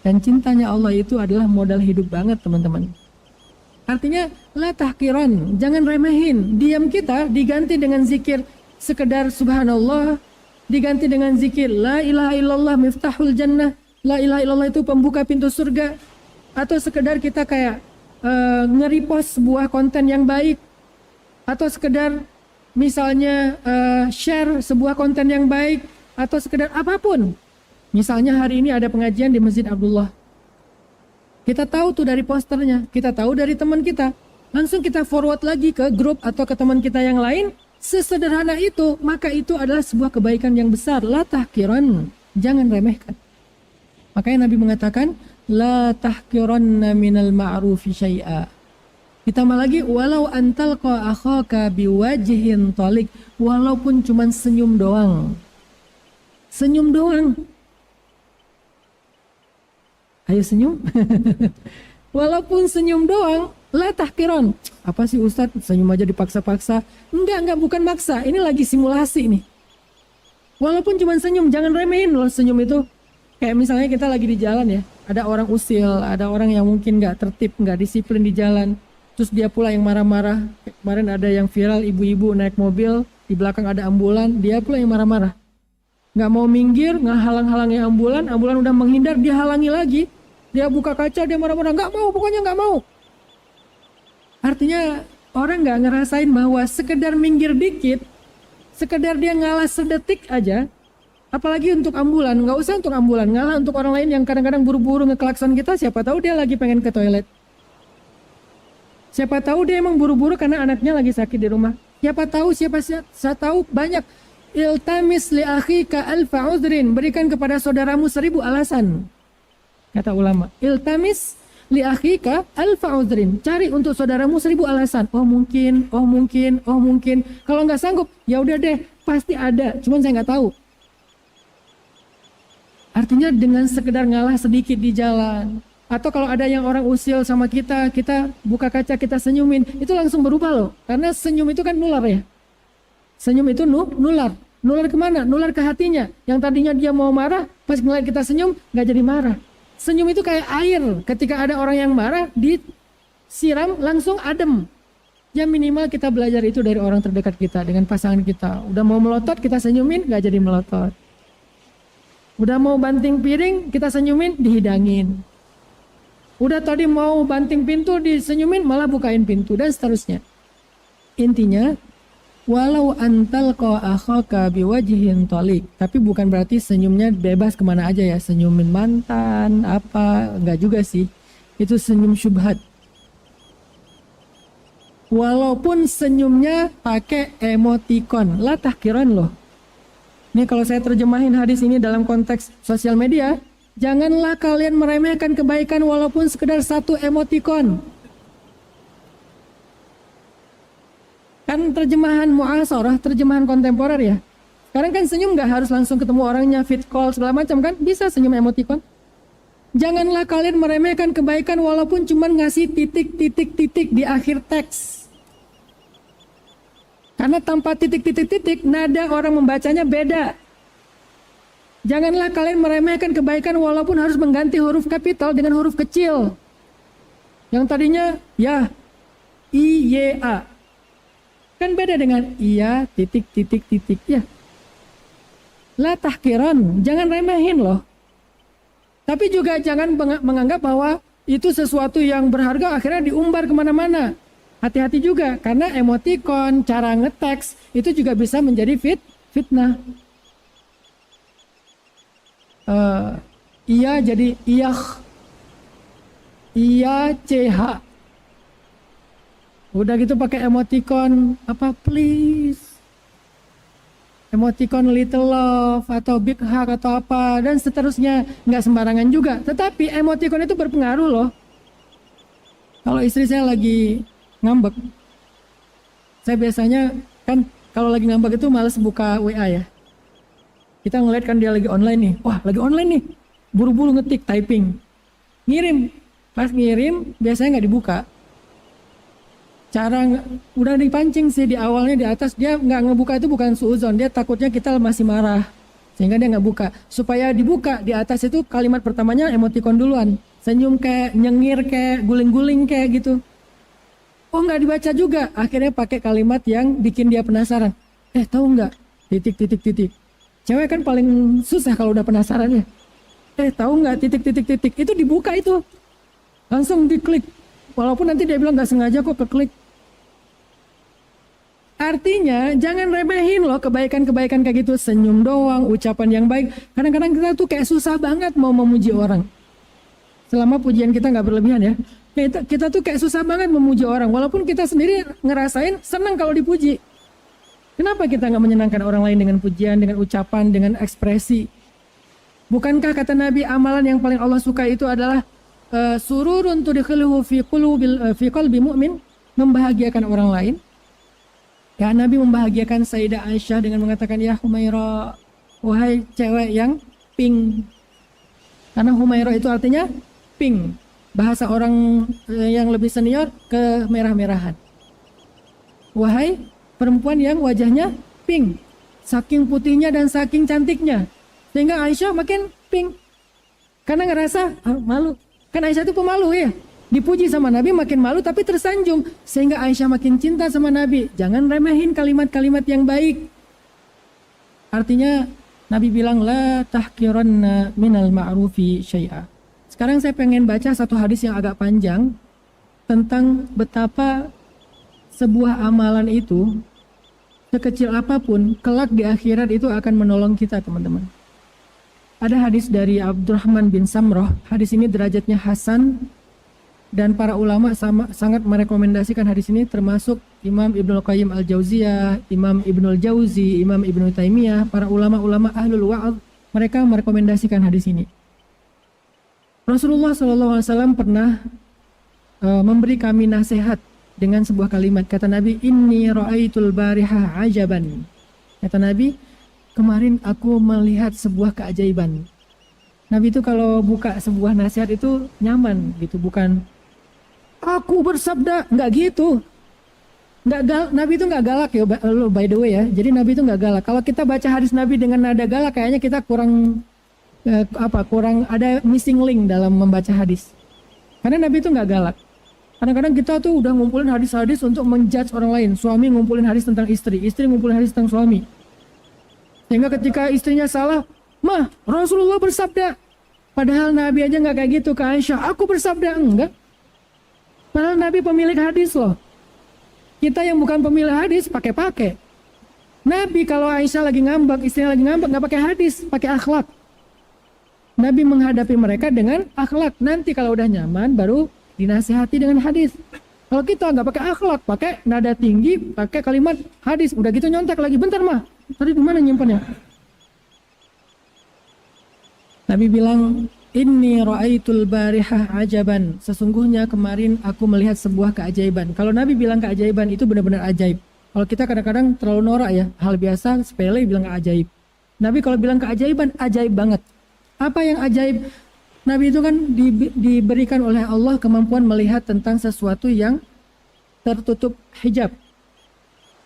Dan cintanya Allah itu adalah modal hidup banget teman-teman. Artinya la tahqiran, jangan remehin. Diam kita diganti dengan zikir sekedar subhanallah, diganti dengan zikir la ilaha illallah miftahul jannah. La ilaha illallah itu pembuka pintu surga. Atau sekedar kita kayak nge-repost sebuah konten yang baik. Atau sekedar misalnya share sebuah konten yang baik. Atau sekedar apapun. Misalnya hari ini ada pengajian di Masjid Abdullah. Kita tahu tuh dari posternya, kita tahu dari teman kita. Langsung kita forward lagi ke grup atau ke teman kita yang lain. Sesederhana itu, maka itu adalah sebuah kebaikan yang besar. La tahqiran, jangan remehkan. Makanya Nabi mengatakan, la tahqiranna minal ma'rufi syai'a. Ditambah lagi, walau antalqa akhaka biwajhin talik. Walaupun cuman senyum doang. Senyum doang. Ayo senyum. Walaupun senyum doang, la tahqiran. Apa sih Ustadz, senyum aja dipaksa-paksa? Enggak, bukan maksa. Ini lagi simulasi nih. Walaupun cuma senyum, jangan remehin loh senyum itu. Kayak misalnya kita lagi di jalan ya, ada orang usil, ada orang yang mungkin nggak tertib, nggak disiplin di jalan. Terus dia pula yang marah-marah. Kemarin ada yang viral, ibu-ibu naik mobil, di belakang ada ambulan, dia pula yang marah-marah. Nggak mau minggir, ngehalang-halangi ambulan udah menghindar, dia halangi lagi. Dia buka kaca, dia marah-marah, nggak mau, pokoknya nggak mau. Artinya orang nggak ngerasain bahwa sekedar minggir dikit, sekedar dia ngalah sedetik aja, apalagi untuk ambulan, nggak usah untuk ambulan, ngalah untuk orang lain yang kadang-kadang buru-buru ngeklakson kita, siapa tahu dia lagi pengen ke toilet. Siapa tahu dia emang buru-buru karena anaknya lagi sakit di rumah. Siapa tahu banyak. Iltamis li akhika alfa uzrin, berikan kepada saudaramu 1000 alasan. Kata ulama, iltamis li akhika alfa uzrin, cari untuk saudaramu 1000 alasan. Oh mungkin. Kalau nggak sanggup, ya udah deh, pasti ada, cuman saya nggak tahu. Artinya dengan sekedar ngalah sedikit di jalan, atau kalau ada yang orang usil sama kita buka kaca, kita senyumin, itu langsung berubah loh. Karena senyum itu kan nular ya. Senyum itu nular. Nular kemana? Nular ke hatinya. Yang tadinya dia mau marah, pas ngeliat kita senyum, nggak jadi marah. Senyum itu kayak air. Ketika ada orang yang marah, disiram langsung adem. Ya minimal kita belajar itu dari orang terdekat kita, dengan pasangan kita. Udah mau melotot, kita senyumin, nggak jadi melotot. Udah mau banting piring, kita senyumin, dihidangin. Udah tadi mau banting pintu, disenyumin, malah bukain pintu, dan seterusnya. Intinya, walau antalqa akhaka biwajhin talik, tapi bukan berarti senyumnya bebas kemana aja ya, senyumin mantan apa, enggak juga sih, itu senyum syubhat. Walaupun senyumnya pakai emoticon, la tahqiran loh. Ini kalau saya terjemahin hadis ini dalam konteks sosial media, janganlah kalian meremehkan kebaikan walaupun sekedar satu emoticon. Kan terjemahan mu'asarah, terjemahan kontemporer ya. Sekarang kan senyum gak harus langsung ketemu orangnya, fit call segala macam kan, bisa senyum emoticon. Janganlah kalian meremehkan kebaikan walaupun cuma ngasih titik-titik-titik di akhir teks. Karena tanpa titik-titik-titik, nada orang membacanya beda. Janganlah kalian meremehkan kebaikan walaupun harus mengganti huruf kapital dengan huruf kecil. Yang tadinya ya, I-Y-A. Kan beda dengan iya titik-titik-titik ya. La tahqiran, jangan remehin loh. Tapi juga jangan menganggap bahwa itu sesuatu yang berharga akhirnya diumbar kemana-mana. Hati-hati juga, karena emoticon, cara ngeteks, itu juga bisa menjadi fitnah. Iya jadi iyah. Iya CH. Udah gitu pakai emoticon apa please. Emoticon little love atau big hug atau apa dan seterusnya. Nggak sembarangan juga. Tetapi emoticon itu berpengaruh loh. Kalau istri saya lagi ngambek, saya biasanya kan kalau lagi ngambek itu males buka WA ya. Kita ngeliat kan dia lagi online nih. Wah lagi online nih. Buru-buru ngetik, typing. Ngirim. Pas ngirim biasanya nggak dibuka. Udah dipancing sih di awalnya di atas. Dia nggak ngebuka itu bukan suuzon. Dia takutnya kita masih marah. Sehingga dia nggak buka. Supaya dibuka di atas itu kalimat pertamanya emoticon duluan. Senyum kayak, nyengir kayak, guling-guling kayak gitu. Oh nggak dibaca juga. Akhirnya pakai kalimat yang bikin dia penasaran. Tahu nggak? Titik. Cewek kan paling susah kalau udah penasaran ya. Tahu nggak? Titik. Itu dibuka itu. Langsung diklik. Walaupun nanti dia bilang nggak sengaja kok keklik. Artinya jangan remehin loh kebaikan-kebaikan kayak gitu. Senyum doang, ucapan yang baik. Kadang-kadang kita tuh kayak susah banget mau memuji orang. Selama pujian kita nggak berlebihan ya. Kita tuh kayak susah banget memuji orang. Walaupun kita sendiri ngerasain senang kalau dipuji. Kenapa kita nggak menyenangkan orang lain dengan pujian, dengan ucapan, dengan ekspresi? Bukankah kata Nabi amalan yang paling Allah suka itu adalah sururun tudkhiluhu fi qalbi mu'min, membahagiakan orang lain. Ya Nabi membahagiakan Sayyidah Aisyah dengan mengatakan ya Humaira, wahai cewek yang pink. Karena Humaira itu artinya pink. Bahasa orang yang lebih senior ke merah-merahan. Wahai perempuan yang wajahnya pink, saking putihnya dan saking cantiknya, sehingga Aisyah makin pink. Karena ngerasa malu. Kan Aisyah itu pemalu ya. Dipuji sama Nabi makin malu tapi tersanjung. Sehingga Aisyah makin cinta sama Nabi. Jangan remehin kalimat-kalimat yang baik. Artinya Nabi bilang la tahqiranna minal ma'rufi syai'a. Sekarang saya pengen baca satu hadis yang agak panjang tentang betapa sebuah amalan itu sekecil apapun kelak di akhirat itu akan menolong kita teman-teman. Ada hadis dari Abdurrahman bin Samroh. Hadis ini derajatnya hasan dan para ulama sangat merekomendasikan hadis ini, termasuk Imam Ibnul Qayyim Al-Jauziyah, Imam Ibnul Jauzi, Imam Ibnu Taimiyah, para ulama-ulama ahlul wa'ad, mereka merekomendasikan hadis ini. Rasulullah SAW pernah memberi kami nasihat dengan sebuah kalimat. Kata Nabi, inni ra'aitul bariha ajaban. Kata Nabi, kemarin aku melihat sebuah keajaiban. Nabi itu kalau buka sebuah nasihat itu nyaman gitu, bukan aku bersabda, nggak gitu. Nabi itu nggak galak ya, by the way ya. Jadi Nabi itu nggak galak. Kalau kita baca hadis Nabi dengan nada galak, kayaknya kita kurang ada missing link dalam membaca hadis. Karena Nabi itu nggak galak. Kadang-kadang kita tuh udah ngumpulin hadis-hadis untuk menjudge orang lain. Suami ngumpulin hadis tentang istri ngumpulin hadis tentang suami. Sehingga ketika istrinya salah, mah Rasulullah bersabda. Padahal Nabi aja nggak kayak gitu ke Aisyah. Aku bersabda, enggak. Padahal Nabi pemilik hadis loh. Kita yang bukan pemilik hadis pakai-pakai. Nabi kalau Aisyah lagi ngambek, istrinya lagi ngambek, nggak pakai hadis, pakai akhlak. Nabi menghadapi mereka dengan akhlak. Nanti kalau udah nyaman baru dinasihati dengan hadis. Kalau kita nggak pakai akhlak, pakai nada tinggi, pakai kalimat hadis, udah gitu nyontek lagi. Bentar mah, tadi di mana nyimpannya? Nabi bilang, inni ra'aitul barihah ajaban. Sesungguhnya kemarin aku melihat sebuah keajaiban. Kalau Nabi bilang keajaiban itu benar-benar ajaib. Kalau kita kadang-kadang terlalu norak ya, hal biasa sepele bilang ajaib. Nabi kalau bilang keajaiban, ajaib banget. Apa yang ajaib? Nabi itu kan diberikan oleh Allah kemampuan melihat tentang sesuatu yang tertutup hijab.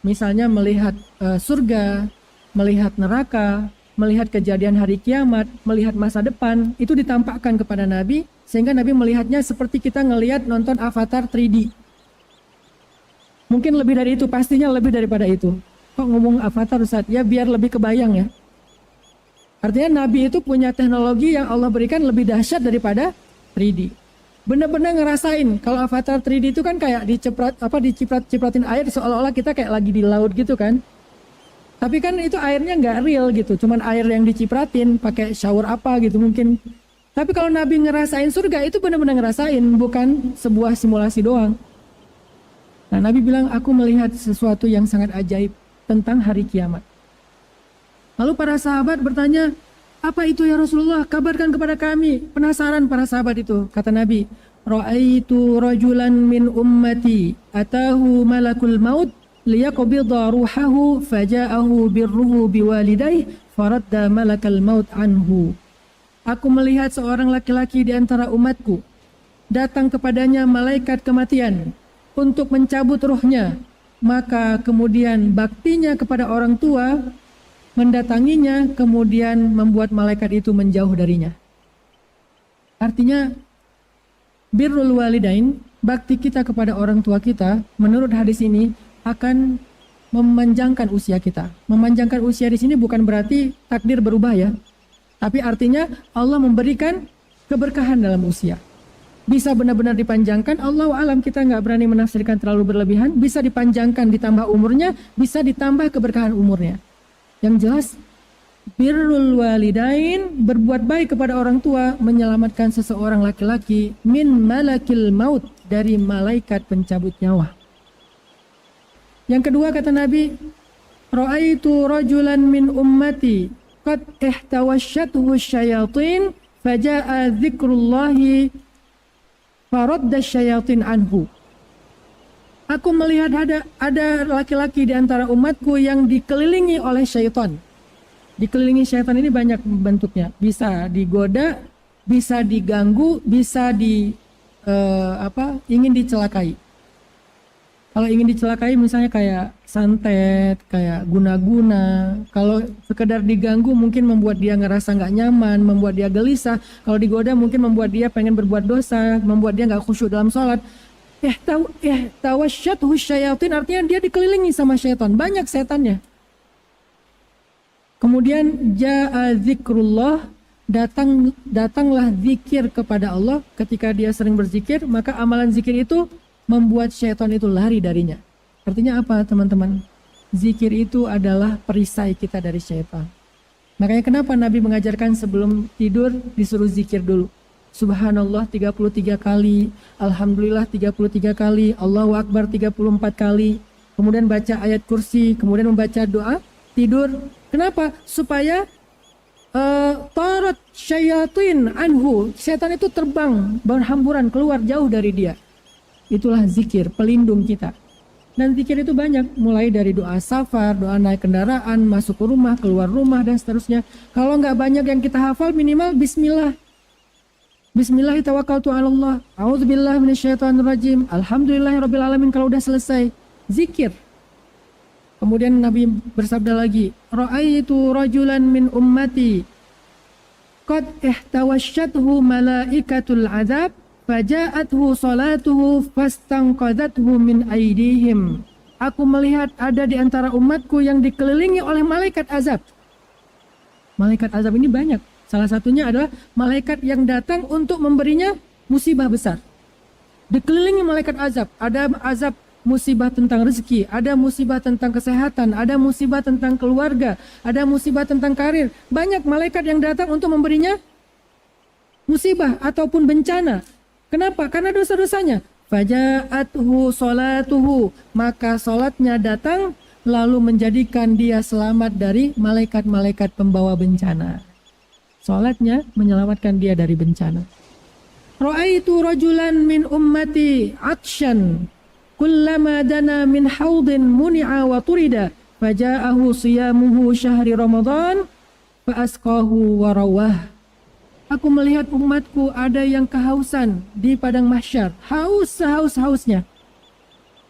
Misalnya melihat surga, melihat neraka, melihat kejadian hari kiamat, melihat masa depan, itu ditampakkan kepada Nabi, sehingga Nabi melihatnya seperti kita ngelihat nonton Avatar 3D. Mungkin lebih dari itu, pastinya lebih daripada itu. Kok ngomong Avatar Ustaz? Ya biar lebih kebayang ya. Artinya Nabi itu punya teknologi yang Allah berikan lebih dahsyat daripada 3D. Benar-benar ngerasain kalau Avatar 3D itu kan kayak diciprat-cipratin air seolah-olah kita kayak lagi di laut gitu kan. Tapi kan itu airnya nggak real gitu, cuman air yang dicipratin pakai shower apa gitu mungkin. Tapi kalau Nabi ngerasain surga itu benar-benar ngerasain, bukan sebuah simulasi doang. Nah, Nabi bilang, aku melihat sesuatu yang sangat ajaib tentang hari kiamat. Lalu para sahabat bertanya, apa itu ya Rasulullah? Kabarkan kepada kami. Penasaran para sahabat itu. Kata Nabi, Ra'aitu rajulan min ummati atahu malakul maut liyaqbidha ruhahu faja'ahu birruhu biwalidayh faradda malakal maut anhu. Aku melihat seorang laki-laki di antara umatku, datang kepadanya malaikat kematian untuk mencabut ruhnya, maka kemudian baktinya kepada orang tua mendatanginya, kemudian membuat malaikat itu menjauh darinya. Artinya birrul walidain, bakti kita kepada orang tua kita, menurut hadis ini akan memanjangkan usia kita. Memanjangkan usia di sini bukan berarti takdir berubah ya, tapi artinya Allah memberikan keberkahan dalam usia. Bisa benar-benar dipanjangkan, Allah alam, kita nggak berani menafsirkan terlalu berlebihan. Bisa dipanjangkan, ditambah umurnya, bisa ditambah keberkahan umurnya. Yang jelas, birrul walidain, berbuat baik kepada orang tua, menyelamatkan seseorang laki-laki min malakil maut, dari malaikat pencabut nyawa. Yang kedua kata Nabi, Ra'aitu rajulan min ummati qad ihtawasyathu syayatin faja'a dzikrullahi faradda syayatin anhu. Aku melihat ada laki-laki di antara umatku yang dikelilingi oleh syaitan. Dikelilingi syaitan ini banyak bentuknya. Bisa digoda, bisa diganggu, bisa ingin dicelakai. Kalau ingin dicelakai misalnya kayak santet, kayak guna-guna. Kalau sekedar diganggu mungkin membuat dia ngerasa nggak nyaman, membuat dia gelisah. Kalau digoda mungkin membuat dia pengen berbuat dosa, membuat dia nggak khusyuk dalam sholat. Tawasyathu syayatin, artinya dia dikelilingi sama syaitan, banyak setannya. Kemudian ja'a zikrullah, datanglah zikir kepada Allah. Ketika dia sering berzikir, maka amalan zikir itu membuat syaitan itu lari darinya. Artinya apa teman-teman? Zikir itu adalah perisai kita dari syaitan. Makanya kenapa Nabi mengajarkan sebelum tidur disuruh zikir dulu. Subhanallah 33 kali, Alhamdulillah 33 kali, Allahu Akbar 34 kali, kemudian baca ayat kursi, kemudian membaca doa tidur. Kenapa? Supaya tarat syayatin anhu, setan itu terbang berhamburan keluar jauh dari dia. Itulah zikir, pelindung kita. Dan zikir itu banyak, mulai dari doa safar, doa naik kendaraan, masuk ke rumah, keluar rumah, dan seterusnya. Kalau nggak banyak yang kita hafal, minimal bismillah. Bismillahi tawakkaltu ala Allah, a'udzubillahi minasyaitonirrajim, alhamdulillahirabbil alamin. Kalau udah selesai zikir, kemudian Nabi bersabda lagi, Ra'aitu rajulan min ummati qad ihtawasyathu malaikatul azab faja'athu salatuhu fastanqadathu min aidihim. Aku melihat ada di antara umatku yang dikelilingi oleh malaikat azab. Malaikat azab ini banyak. Salah satunya adalah malaikat yang datang untuk memberinya musibah besar. Dikelilingi malaikat azab. Ada azab musibah tentang rezeki, ada musibah tentang kesehatan, ada musibah tentang keluarga, ada musibah tentang karir. Banyak malaikat yang datang untuk memberinya musibah ataupun bencana. Kenapa? Karena dosa-dosanya. Faja'athu salatuhu, maka salatnya datang lalu menjadikan dia selamat dari malaikat-malaikat pembawa bencana. Salatnya menyelamatkan dia dari bencana. Ra'aitu rajulan min ummati atsyan kullama dana min haudin muni'a wa turida faja'ahu siyamuhu syahri Ramadan fa asqahu wa rawah. Aku melihat umatku ada yang kehausan di padang mahsyar, haus sehaus-hausnya.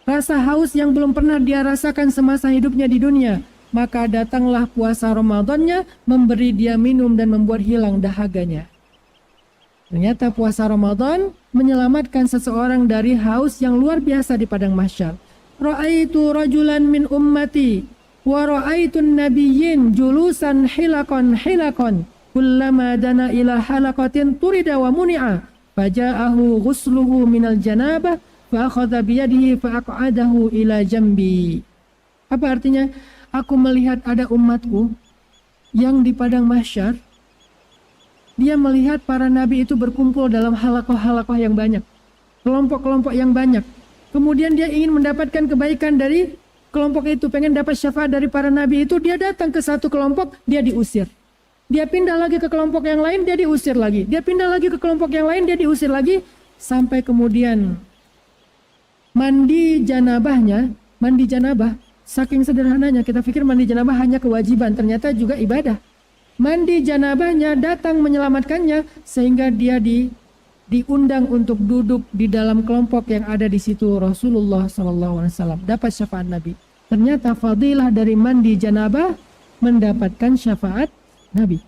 Rasa haus yang belum pernah dia rasakan semasa hidupnya di dunia. Maka datanglah puasa Ramadannya memberi dia minum dan membuat hilang dahaganya. Ternyata puasa Ramadan menyelamatkan seseorang dari haus yang luar biasa di padang mahsyar. Ra'aitu rajulan min ummati wa ra'aitun nabiyyin julusan hilaqan kullama dana ila halaqatin turida wa muni'a faja'ahu ghusluhu minal janabah fa akhadha biyadihi fa aq'adahu ila jambi. Apa artinya? Aku melihat ada umatku yang di padang mahsyar dia melihat para nabi itu berkumpul dalam halakoh-halakoh yang banyak, kelompok-kelompok yang banyak. Kemudian dia ingin mendapatkan kebaikan dari kelompok itu, pengen dapat syafaat dari para nabi itu, dia datang ke satu kelompok, dia diusir. Dia pindah lagi ke kelompok yang lain, dia diusir lagi. Dia pindah lagi ke kelompok yang lain, dia diusir lagi. Sampai kemudian mandi janabah, saking sederhananya, kita pikir mandi janabah hanya kewajiban, ternyata juga ibadah. Mandi janabahnya datang menyelamatkannya, sehingga dia diundang untuk duduk di dalam kelompok yang ada di situ Rasulullah SAW, dapat syafaat Nabi. Ternyata fadilah dari mandi janabah mendapatkan syafaat Nabi.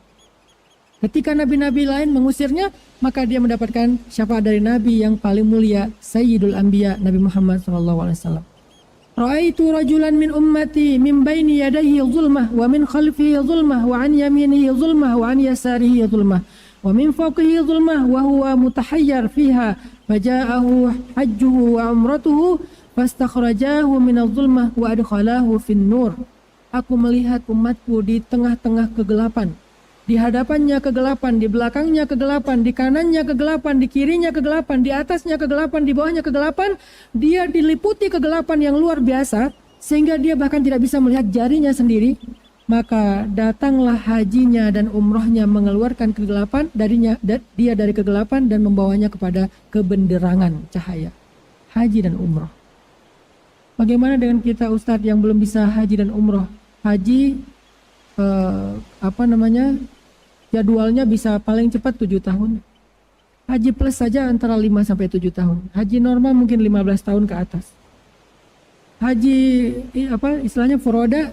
Ketika nabi-nabi lain mengusirnya, maka dia mendapatkan syafaat dari Nabi yang paling mulia, Sayyidul Anbiya, Nabi Muhammad SAW. Ra'aitu rajulan min ummati min baini yadayhi zulmah wa min khalfihi zulmah wa an yaminihi zulmah wa an yasarihi zulmah wa min fawqihi zulmah wa huwa mutahayyar fiha faja'ahu hajjuhu wa umratuhu fastakhrajahu min zulmah wa adkhalahu fin nur. Aku melihat umatku di tengah-tengah kegelapan. Di hadapannya kegelapan, di belakangnya kegelapan, di kanannya kegelapan, di kirinya kegelapan, di atasnya kegelapan, di bawahnya kegelapan. Dia diliputi kegelapan yang luar biasa, sehingga dia bahkan tidak bisa melihat jarinya sendiri. Maka datanglah hajinya dan umrohnya mengeluarkan kegelapan darinya, dia dari kegelapan dan membawanya kepada kebenderangan cahaya. Haji dan umroh. Bagaimana dengan kita Ustadz yang belum bisa haji dan umroh? Haji jadwalnya bisa paling cepat 7 tahun. Haji plus saja antara 5-7 tahun. Haji normal mungkin 15 tahun ke atas. Haji istilahnya furoda,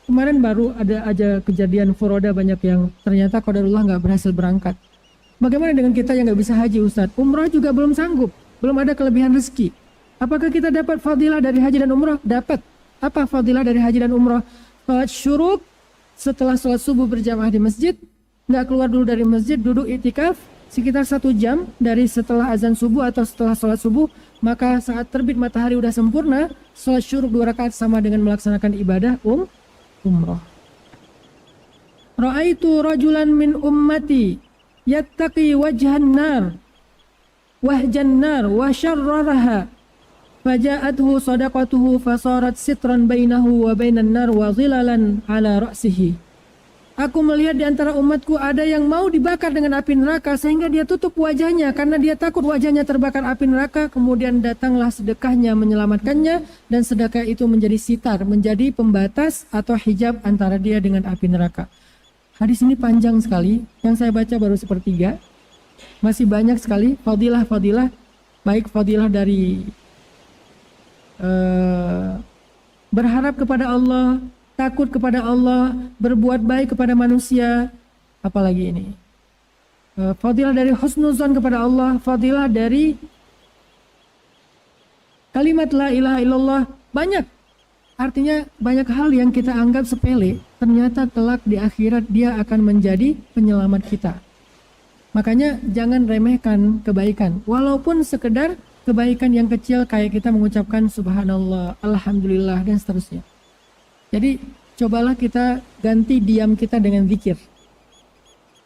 kemarin baru ada aja kejadian furoda banyak yang ternyata qadarullah nggak berhasil berangkat. Bagaimana dengan kita yang nggak bisa haji Ustadz? Umrah juga belum sanggup, belum ada kelebihan rezeki. Apakah kita dapat fadilah dari haji dan umrah? Dapat. Apa fadilah dari haji dan umrah? Salat syuruk, setelah salat subuh berjamaah di masjid, nggak keluar dulu dari masjid, duduk itikaf sekitar 1 jam dari setelah azan subuh atau setelah salat subuh, maka saat terbit matahari udah sempurna, salat syuruk 2 rakaat sama dengan melaksanakan ibadah umrah. Ra'aitu rajulan min ummati yattaqi wajhan nar wa syarraraha faja'athu sadaqatuhu fasarat sitran bainahu wa bainan nar wa zilalan ala ra'sihi. Aku melihat di antara umatku ada yang mau dibakar dengan api neraka sehingga dia tutup wajahnya karena dia takut wajahnya terbakar api neraka. Kemudian datanglah sedekahnya menyelamatkannya dan sedekah itu menjadi sitar, menjadi pembatas atau hijab antara dia dengan api neraka. Hadis ini panjang sekali, yang saya baca baru sepertiga. Masih banyak sekali fadilah-fadilah, baik fadilah dari berharap kepada Allah, takut kepada Allah, berbuat baik kepada manusia, apalagi ini fadilah dari husnuzan kepada Allah, fadilah dari kalimat la ilaha illallah. Banyak, artinya banyak hal yang kita anggap sepele, ternyata kelak di akhirat dia akan menjadi penyelamat kita. Makanya jangan remehkan kebaikan, walaupun sekedar kebaikan yang kecil kayak kita mengucapkan subhanallah, alhamdulillah dan seterusnya. Jadi cobalah kita ganti diam kita dengan zikir.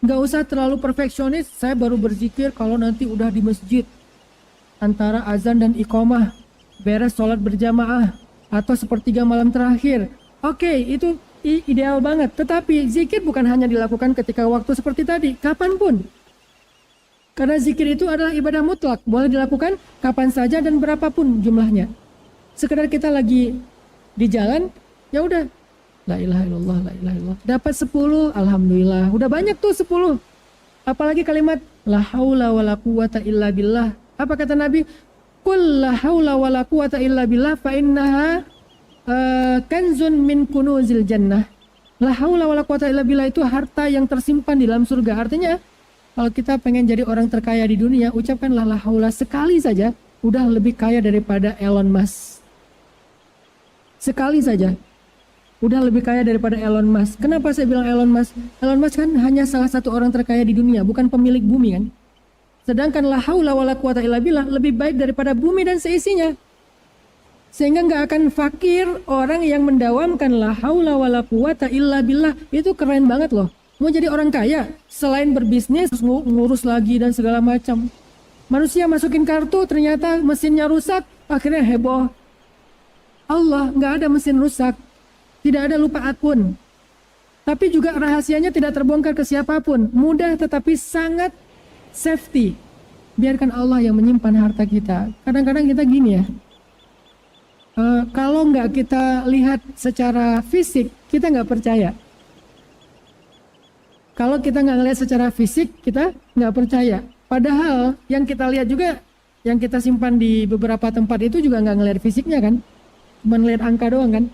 Nggak usah terlalu perfeksionis, saya baru berzikir kalau nanti udah di masjid antara azan dan iqamah, beres sholat berjamaah atau sepertiga malam terakhir. Oke, itu ideal banget. Tetapi zikir bukan hanya dilakukan ketika waktu seperti tadi, kapanpun. Karena zikir itu adalah ibadah mutlak, boleh dilakukan kapan saja dan berapapun jumlahnya. Sekedar kita lagi di jalan, ya udah, la ilaha illallah, la ilaha illallah. Dapat 10, alhamdulillah. Udah banyak tuh 10. Apalagi kalimat la haula wala quwata illa billah. Apa kata Nabi? Qul la haula wala quwata illa billah fa innaha kanzun min kunuzil jannah. La haula wala quwata illa billah itu harta yang tersimpan di dalam surga. Artinya kalau kita pengen jadi orang terkaya di dunia, ucapkanlah la haula sekali saja, udah lebih kaya daripada Elon Musk. Sekali saja, udah lebih kaya daripada Elon Musk. Kenapa saya bilang Elon Musk? Elon Musk kan hanya salah satu orang terkaya di dunia, bukan pemilik bumi kan. Sedangkan la haula wala quwata illa billah lebih baik daripada bumi dan seisinya. Sehingga nggak akan fakir orang yang mendawamkan la haula wala quwata illa billah. Itu keren banget loh. Mau jadi orang kaya, selain berbisnis, ngurus lagi dan segala macam. Manusia masukin kartu, ternyata mesinnya rusak, akhirnya heboh. Allah nggak ada mesin rusak, tidak ada lupa akun. Tapi juga rahasianya tidak terbongkar ke siapapun. Mudah tetapi sangat safety. Biarkan Allah yang menyimpan harta kita. Kadang-kadang kita gini ya, kalau nggak kita lihat secara fisik, kita nggak percaya. Kalau kita nggak ngelihat secara fisik, kita nggak percaya. Padahal yang kita lihat juga, yang kita simpan di beberapa tempat itu juga nggak ngelihat fisiknya kan. Cuma ngelihat angka doang kan.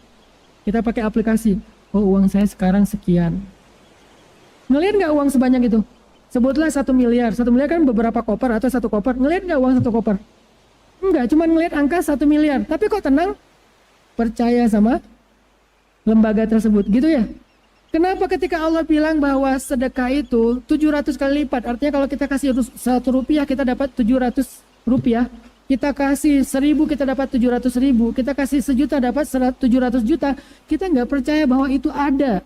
Kita pakai aplikasi. Oh, uang saya sekarang sekian. Ngelihat nggak uang sebanyak itu? Sebutlah 1 miliar. 1 miliar kan beberapa koper atau 1 koper. Ngelihat nggak uang 1 koper? Enggak, cuma ngelihat angka 1 miliar. Tapi kok tenang? Percaya sama lembaga tersebut. Gitu ya? Kenapa ketika Allah bilang bahwa sedekah itu 700 kali lipat? Artinya kalau kita kasih 1 rupiah, kita dapat 700 rupiah. Kita kasih 1000, kita dapat 700.000. Kita kasih 1 juta, dapat 700 juta. Kita nggak percaya bahwa itu ada.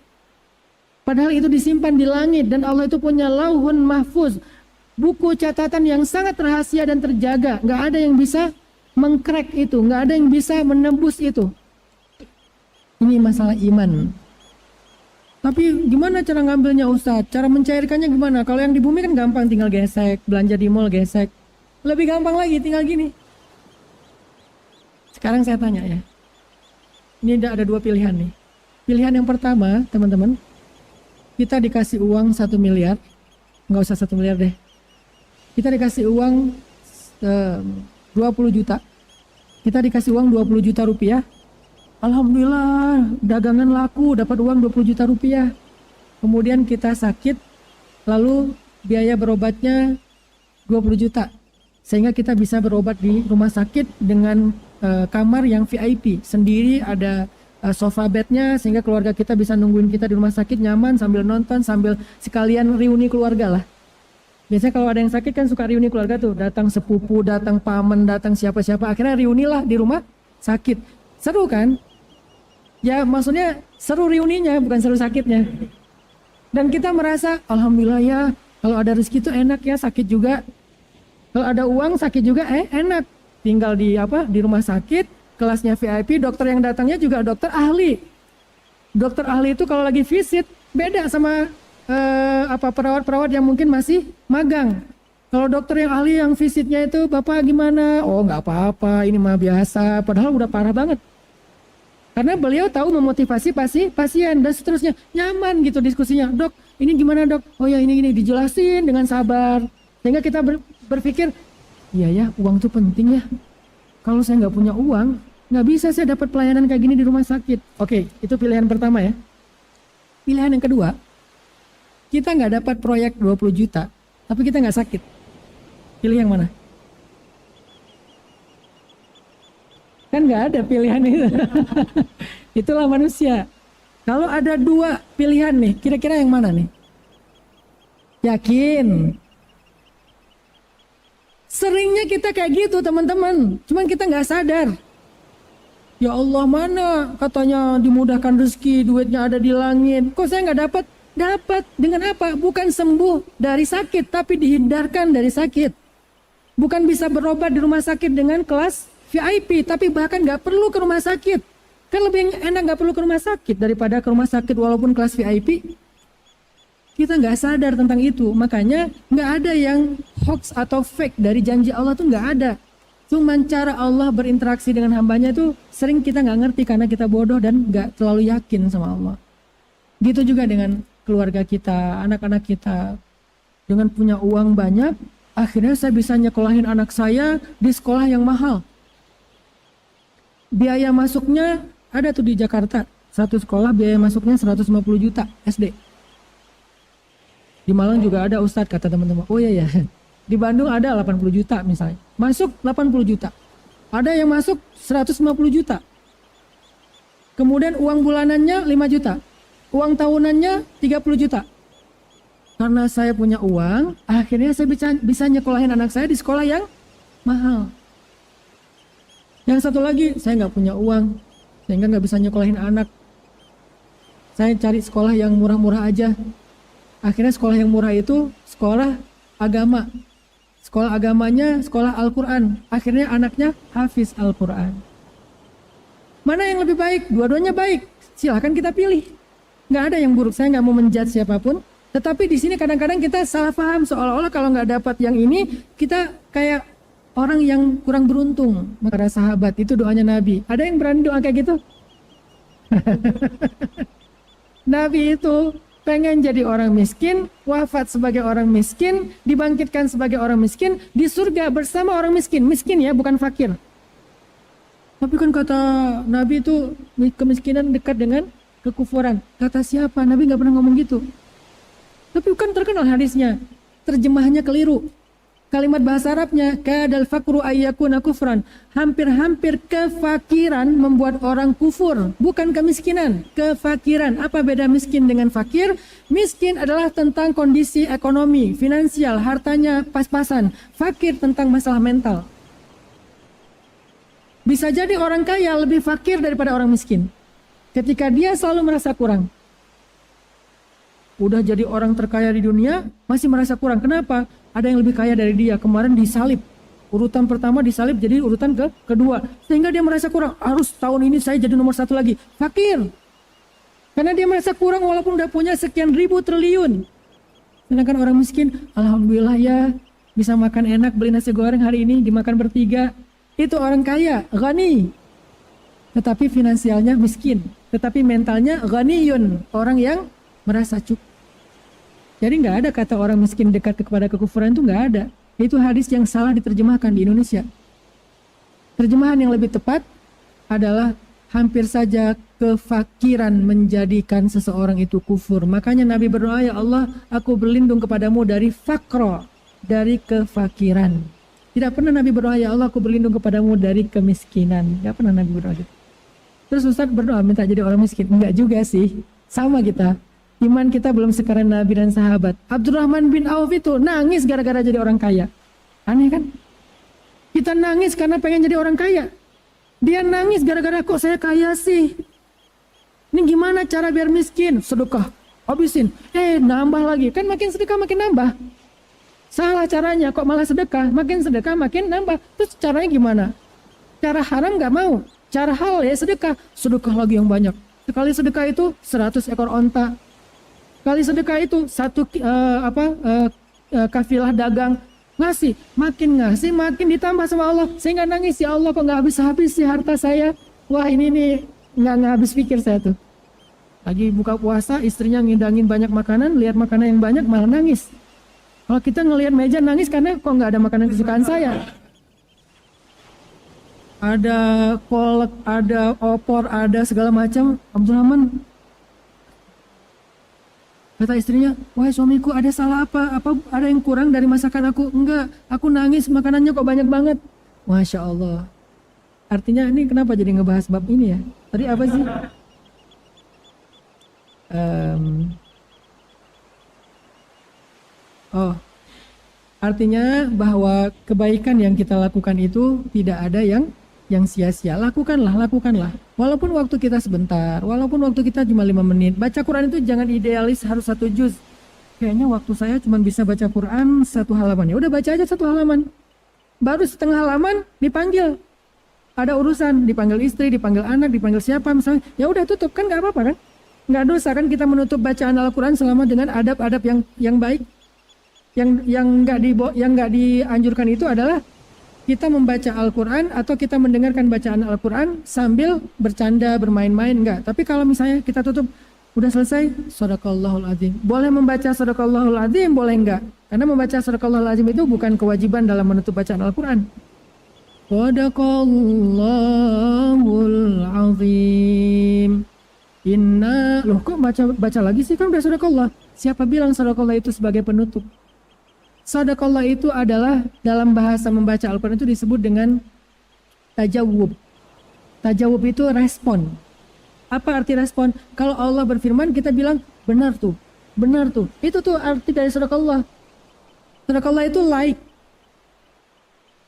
Padahal itu disimpan di langit. Dan Allah itu punya lauhun mahfuz. Buku catatan yang sangat rahasia dan terjaga. Nggak ada yang bisa mengcrack itu. Nggak ada yang bisa menembus itu. Ini masalah iman. Tapi gimana cara ngambilnya Ustaz? Cara mencairkannya gimana? Kalau yang di bumi kan gampang, tinggal gesek. Belanja di mall gesek. Lebih gampang lagi, tinggal gini. Sekarang saya tanya ya. Ini ada 2 pilihan nih. Pilihan yang pertama, teman-teman. Kita dikasih uang 1 miliar. Nggak usah 1 miliar deh. Kita dikasih uang 20 juta. Kita dikasih uang 20 juta rupiah. Alhamdulillah, dagangan laku, dapat uang 20 juta rupiah. Kemudian kita sakit, lalu biaya berobatnya 20 juta. Sehingga kita bisa berobat di rumah sakit dengan kamar yang VIP. Sendiri ada sofa bednya, sehingga keluarga kita bisa nungguin kita di rumah sakit nyaman sambil nonton, sambil sekalian reuni keluarga lah. Biasanya kalau ada yang sakit kan suka reuni keluarga tuh. Datang sepupu, datang paman, datang siapa-siapa. Akhirnya reunilah di rumah sakit. Seru kan? Ya maksudnya seru reuninya, bukan seru sakitnya. Dan kita merasa, alhamdulillah ya, kalau ada rezeki itu enak ya, sakit juga. Kalau ada uang sakit juga enak. Tinggal di rumah sakit, kelasnya VIP, dokter yang datangnya juga dokter ahli. Dokter ahli itu kalau lagi visit beda sama perawat-perawat yang mungkin masih magang. Kalau dokter yang ahli yang visitnya itu, Bapak gimana? Oh nggak apa-apa, ini mah biasa. Padahal udah parah banget. Karena beliau tahu memotivasi pasien dan seterusnya. Nyaman gitu diskusinya. Dok, ini gimana dok? Oh ya ini dijelasin dengan sabar. Sehingga kita berpikir, iya ya uang itu penting ya. Kalau saya nggak punya uang, nggak bisa saya dapat pelayanan kayak gini di rumah sakit. Oke, itu pilihan pertama ya. Pilihan yang kedua, kita nggak dapat proyek 20 juta, tapi kita nggak sakit. Pilih yang mana? Kan nggak ada pilihan itu. Itulah manusia. Kalau ada 2 pilihan nih, kira-kira yang mana nih? Yakin? Seringnya kita kayak gitu teman-teman. Cuman kita nggak sadar. Ya Allah, mana katanya dimudahkan rezeki, duitnya ada di langit. Kok saya nggak dapat? Dapat. Dengan apa? Bukan sembuh dari sakit, tapi dihindarkan dari sakit. Bukan bisa berobat di rumah sakit dengan kelas VIP, tapi bahkan nggak perlu ke rumah sakit. Kan lebih enak nggak perlu ke rumah sakit daripada ke rumah sakit walaupun kelas VIP. Kita nggak sadar tentang itu. Makanya nggak ada yang hoax atau fake dari janji Allah tuh nggak ada. Cuman cara Allah berinteraksi dengan hambanya itu sering kita nggak ngerti karena kita bodoh dan nggak terlalu yakin sama Allah. Gitu juga dengan keluarga kita, anak-anak kita. Dengan punya uang banyak, akhirnya saya bisa nyekolahin anak saya di sekolah yang mahal. Biaya masuknya ada tuh di Jakarta, satu sekolah biaya masuknya 150 juta SD. Di Malang juga ada Ustadz, kata teman-teman. Oh iya ya, di Bandung ada 80 juta misalnya. Masuk 80 juta. Ada yang masuk 150 juta. Kemudian uang bulanannya 5 juta. Uang tahunannya 30 juta. Karena saya punya uang, akhirnya saya bisa nyekolahin anak saya di sekolah yang mahal. Yang satu lagi, saya nggak punya uang, sehingga nggak bisa nyekolahin anak. Saya cari sekolah yang murah-murah aja. Akhirnya sekolah yang murah itu sekolah agama. Sekolah agamanya sekolah Al-Quran. Akhirnya anaknya hafiz Al-Quran. Mana yang lebih baik? Dua-duanya baik. Silahkan kita pilih. Nggak ada yang buruk. Saya nggak mau menjudge siapapun. Tetapi di sini kadang-kadang kita salah paham, seolah-olah kalau nggak dapat yang ini kita kayak orang yang kurang beruntung. Para sahabat itu doanya Nabi. Ada yang berani doa kayak gitu? Nabi itu pengen jadi orang miskin, wafat sebagai orang miskin, dibangkitkan sebagai orang miskin, di surga bersama orang miskin. Miskin ya, bukan fakir. Tapi kan kata Nabi itu kemiskinan dekat dengan kekufuran. Kata siapa? Nabi nggak pernah ngomong gitu. Tapi kan terkenal hadisnya, terjemahnya keliru. Kalimat bahasa Arabnya, kadal fakru ayyakuna kufran. Hampir-hampir kefakiran membuat orang kufur. Bukan kemiskinan, kefakiran. Apa beda miskin dengan fakir? Miskin adalah tentang kondisi ekonomi, finansial, hartanya pas-pasan. Fakir tentang masalah mental. Bisa jadi orang kaya lebih fakir daripada orang miskin. Ketika dia selalu merasa kurang. Udah jadi orang terkaya di dunia, masih merasa kurang. Kenapa? Ada yang lebih kaya dari dia. Kemarin disalib. Urutan pertama disalib jadi urutan kedua. Sehingga dia merasa kurang. Harus tahun ini saya jadi nomor 1 lagi. Fakir. Karena dia merasa kurang walaupun udah punya sekian ribu triliun. Sedangkan orang miskin, alhamdulillah ya, bisa makan enak, beli nasi goreng hari ini, dimakan bertiga. Itu orang kaya, ghani. Tetapi finansialnya miskin. Tetapi mentalnya ghaniyun. Orang yang merasa cukup. Jadi nggak ada kata orang miskin dekat kepada kekufuran, itu nggak ada. Itu hadis yang salah diterjemahkan di Indonesia. Terjemahan yang lebih tepat adalah hampir saja kefakiran menjadikan seseorang itu kufur. Makanya Nabi berdoa, ya Allah, aku berlindung kepadamu dari fakro, dari kefakiran. Tidak pernah Nabi berdoa, ya Allah, aku berlindung kepadamu dari kemiskinan. Nggak pernah Nabi berdoa gitu. Terus Ustaz berdoa minta jadi orang miskin. Enggak juga sih, sama kita. Iman kita belum sekeren Nabi dan sahabat. Abdurrahman bin Auf itu nangis gara-gara jadi orang kaya. Aneh kan? Kita nangis karena pengen jadi orang kaya. Dia nangis gara-gara kok saya kaya sih. Ini gimana cara biar miskin? Sedekah, habisin. Nambah lagi. Kan makin sedekah makin nambah. Salah caranya, kok malah sedekah. Makin sedekah makin nambah. Terus caranya gimana? Cara haram gak mau. Cara halal ya sedekah. Sedekah lagi yang banyak. Sekali sedekah itu 100 ekor onta. Kali sedekah itu kafilah dagang ngasih, makin ditambah sama Allah, sehingga nangis, ya Allah kok nggak habis-habis sih harta saya. Wah ini nih nggak habis pikir saya tuh. Lagi buka puasa, istrinya ngidangin banyak makanan, lihat makanan yang banyak malah nangis. Kalau kita ngelihat meja nangis karena kok nggak ada makanan kesukaan saya. Ada kolak, ada opor, ada segala macam. Abdurrahman kata istrinya, wahai suamiku, ada salah apa? Apa ada yang kurang dari masakan aku? Enggak, aku nangis makanannya kok banyak banget. Masya Allah. Artinya ini kenapa jadi ngebahas bab ini ya? Tadi apa sih? Artinya bahwa kebaikan yang kita lakukan itu tidak ada yang sia-sia. Lakukanlah. Walaupun waktu kita sebentar, walaupun waktu kita cuma 5 menit. Baca Quran itu jangan idealis harus 1 juz. Kayaknya waktu saya cuma bisa baca Quran 1 halaman. Ya udah baca aja 1 halaman. Baru setengah halaman dipanggil. Ada urusan, dipanggil istri, dipanggil anak, dipanggil siapa misalnya. Ya udah tutup, kan nggak apa-apa kan? Nggak dosa kan kita menutup bacaan Al-Quran selama dengan adab-adab yang baik. Yang nggak dianjurkan itu adalah kita membaca Al-Quran atau kita mendengarkan bacaan Al-Quran sambil bercanda, bermain-main, enggak. Tapi kalau misalnya kita tutup, udah selesai, Shadaqallahul Azim. Boleh membaca Shadaqallahul Azim, boleh enggak. Karena membaca Shadaqallahul Azim itu bukan kewajiban dalam menutup bacaan Al-Quran. Shadaqallahul Azim. Loh kok baca lagi sih, kan udah Shadaqallah. Siapa bilang Shadaqallah itu sebagai penutup? Shadaqallah itu adalah dalam bahasa membaca Al-Quran itu disebut dengan tajawub. Tajawub itu respon. Apa arti respon? Kalau Allah berfirman kita bilang benar tuh. Itu tuh arti dari Shadaqallah. Shadaqallah itu like.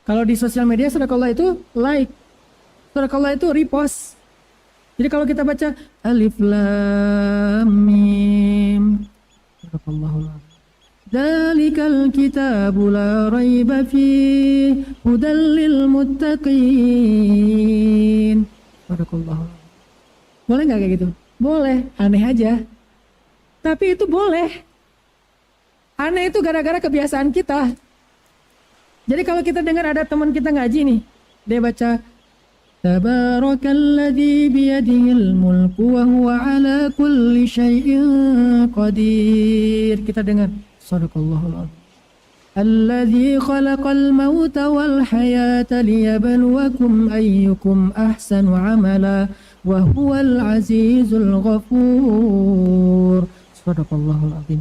Kalau di sosial media Shadaqallah itu like. Shadaqallah itu repost. Jadi kalau kita baca Alif Lam Mim, Sadaqallahul adzim. Dzalikal kitabu la raiba fihi hudal lil muttaqin. Sadaqallahul adzim. Boleh nggak kayak gitu? Boleh, aneh aja. Tapi itu boleh. Aneh itu gara-gara kebiasaan kita. Jadi kalau kita dengar ada teman kita ngaji nih, dia baca Tabarakalladzi biyadihil mulku wa huwa ala kulli syai'in qadir. Kita dengar Sadaqallahul adzim. Alladzi khalaqal mauta wal hayata liyabluwakum ayyukum ahsanu amala wa huwal azizul ghafur. Sadaqallahul adzim.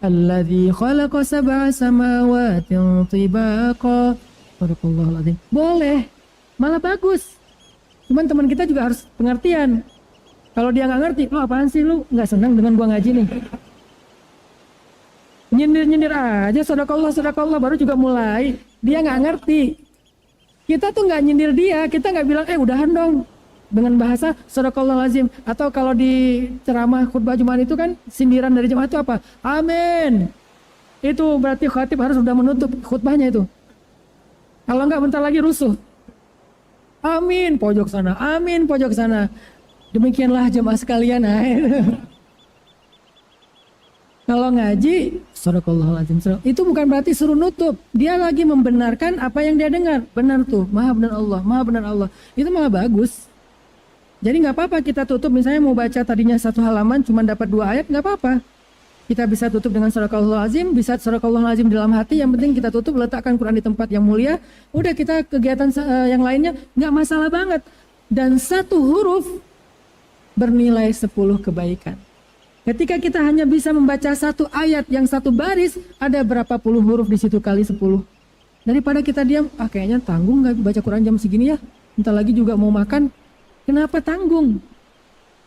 Alladzi khalaqa sab'a samawatin tibaqa. Sadaqallahul adzim. Boleh, malah bagus. Cuman teman kita juga harus pengertian. Kalau dia nggak ngerti, lu apaan sih, lu nggak senang dengan gua ngaji nih? Nyindir-nyindir aja, sadaqallah, baru juga mulai. Dia nggak ngerti. Kita tuh nggak nyindir dia, kita nggak bilang, udahan dong. Dengan bahasa sadaqallahul-azim. Atau kalau di ceramah khutbah Jumat itu kan, sindiran dari jemaah itu apa? Amin. Itu berarti khatib harus sudah menutup khutbahnya itu. Kalau nggak bentar lagi rusuh. Amin, pojok sana. Amin, pojok sana. Demikianlah jemaah sekalian. Kalau ngaji, sadaqallahul-azim, itu bukan berarti suruh nutup. Dia lagi membenarkan apa yang dia dengar. Benar tuh, maha benar Allah, maha benar Allah. Itu malah bagus. Jadi nggak apa-apa kita tutup. Misalnya mau baca tadinya 1 halaman, cuma dapat 2 ayat, nggak apa-apa. Kita bisa tutup dengan sadaqallahul-azim, bisa sadaqallahul-azim dalam hati. Yang penting kita tutup, letakkan Quran di tempat yang mulia. Udah, kita kegiatan yang lainnya nggak masalah banget. Dan 1 huruf bernilai 10 kebaikan. Ketika kita hanya bisa membaca 1 ayat yang 1 baris, ada berapa puluh huruf di situ kali 10. Daripada kita diam, kayaknya tanggung nggak baca Quran jam segini ya. Entar lagi juga mau makan. Kenapa tanggung?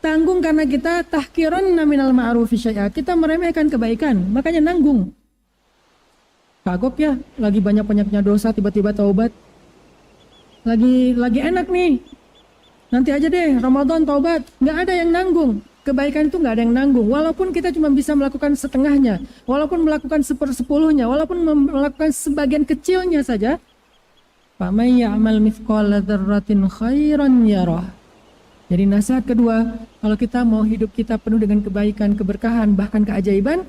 Tanggung karena kita tahkiran minal ma'rufi syai'a. Kita meremehkan kebaikan, makanya nanggung. Kagok ya, lagi banyak-banyaknya dosa tiba-tiba taubat. Lagi enak nih. Nanti aja deh Ramadan taubat. Nggak ada yang nanggung. Kebaikan itu nggak ada yang nanggung. Walaupun kita cuma bisa melakukan setengahnya, walaupun melakukan 1/10-nya, walaupun melakukan sebagian kecilnya saja. Faman ya'mal mithqala dzarratin khairan yarah. Jadi nasihat kedua, kalau kita mau hidup kita penuh dengan kebaikan, keberkahan, bahkan keajaiban,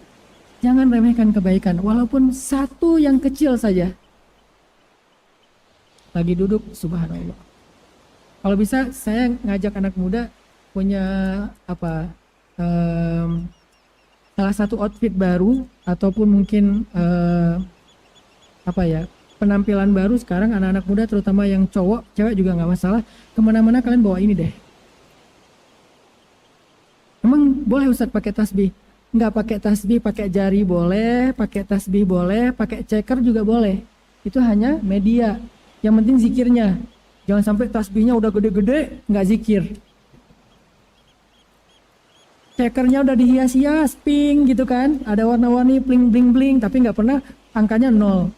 jangan remehkan kebaikan, walaupun 1 yang kecil saja. Lagi duduk, subhanallah. Kalau bisa, saya ngajak anak muda punya salah satu outfit baru, ataupun mungkin penampilan baru sekarang anak-anak muda, terutama yang cowok, cewek juga nggak masalah. Kemana-mana kalian bawa ini deh. Emang boleh Ustadz pakai tasbih? Nggak pakai tasbih, pakai jari boleh, pakai tasbih boleh, pakai ceker juga boleh. Itu hanya media. Yang penting zikirnya. Jangan sampai tasbihnya udah gede-gede, nggak zikir. Cekernya udah dihias-hias, pink gitu kan. Ada warna-warni, bling-bling-bling, tapi nggak pernah angkanya 0.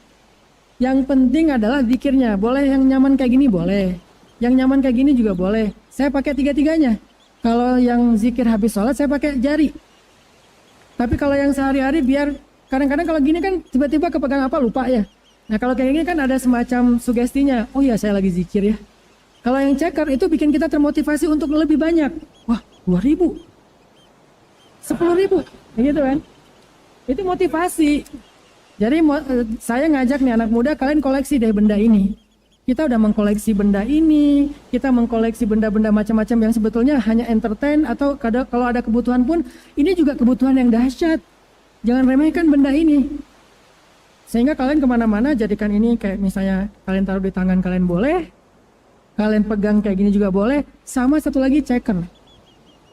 Yang penting adalah zikirnya. Boleh yang nyaman kayak gini, boleh. Yang nyaman kayak gini juga boleh. Saya pakai 3-tiganya. Kalau yang zikir habis sholat saya pakai jari. Tapi kalau yang sehari-hari biar kadang-kadang kalau gini kan tiba-tiba kepegang apa lupa ya. Nah kalau kayak gini kan ada semacam sugestinya. Oh iya saya lagi zikir ya. Kalau yang ceker itu bikin kita termotivasi untuk lebih banyak. Wah 2.000, 10.000, gitu kan. Itu motivasi. Jadi saya ngajak nih anak muda, kalian koleksi deh benda ini. Kita udah mengkoleksi benda ini, kita mengkoleksi benda-benda macam-macam yang sebetulnya hanya entertain, atau kalau ada kebutuhan pun, ini juga kebutuhan yang dahsyat. Jangan remehkan benda ini. Sehingga kalian kemana-mana jadikan ini kayak misalnya kalian taruh di tangan kalian boleh, kalian pegang kayak gini juga boleh, sama satu lagi ceker.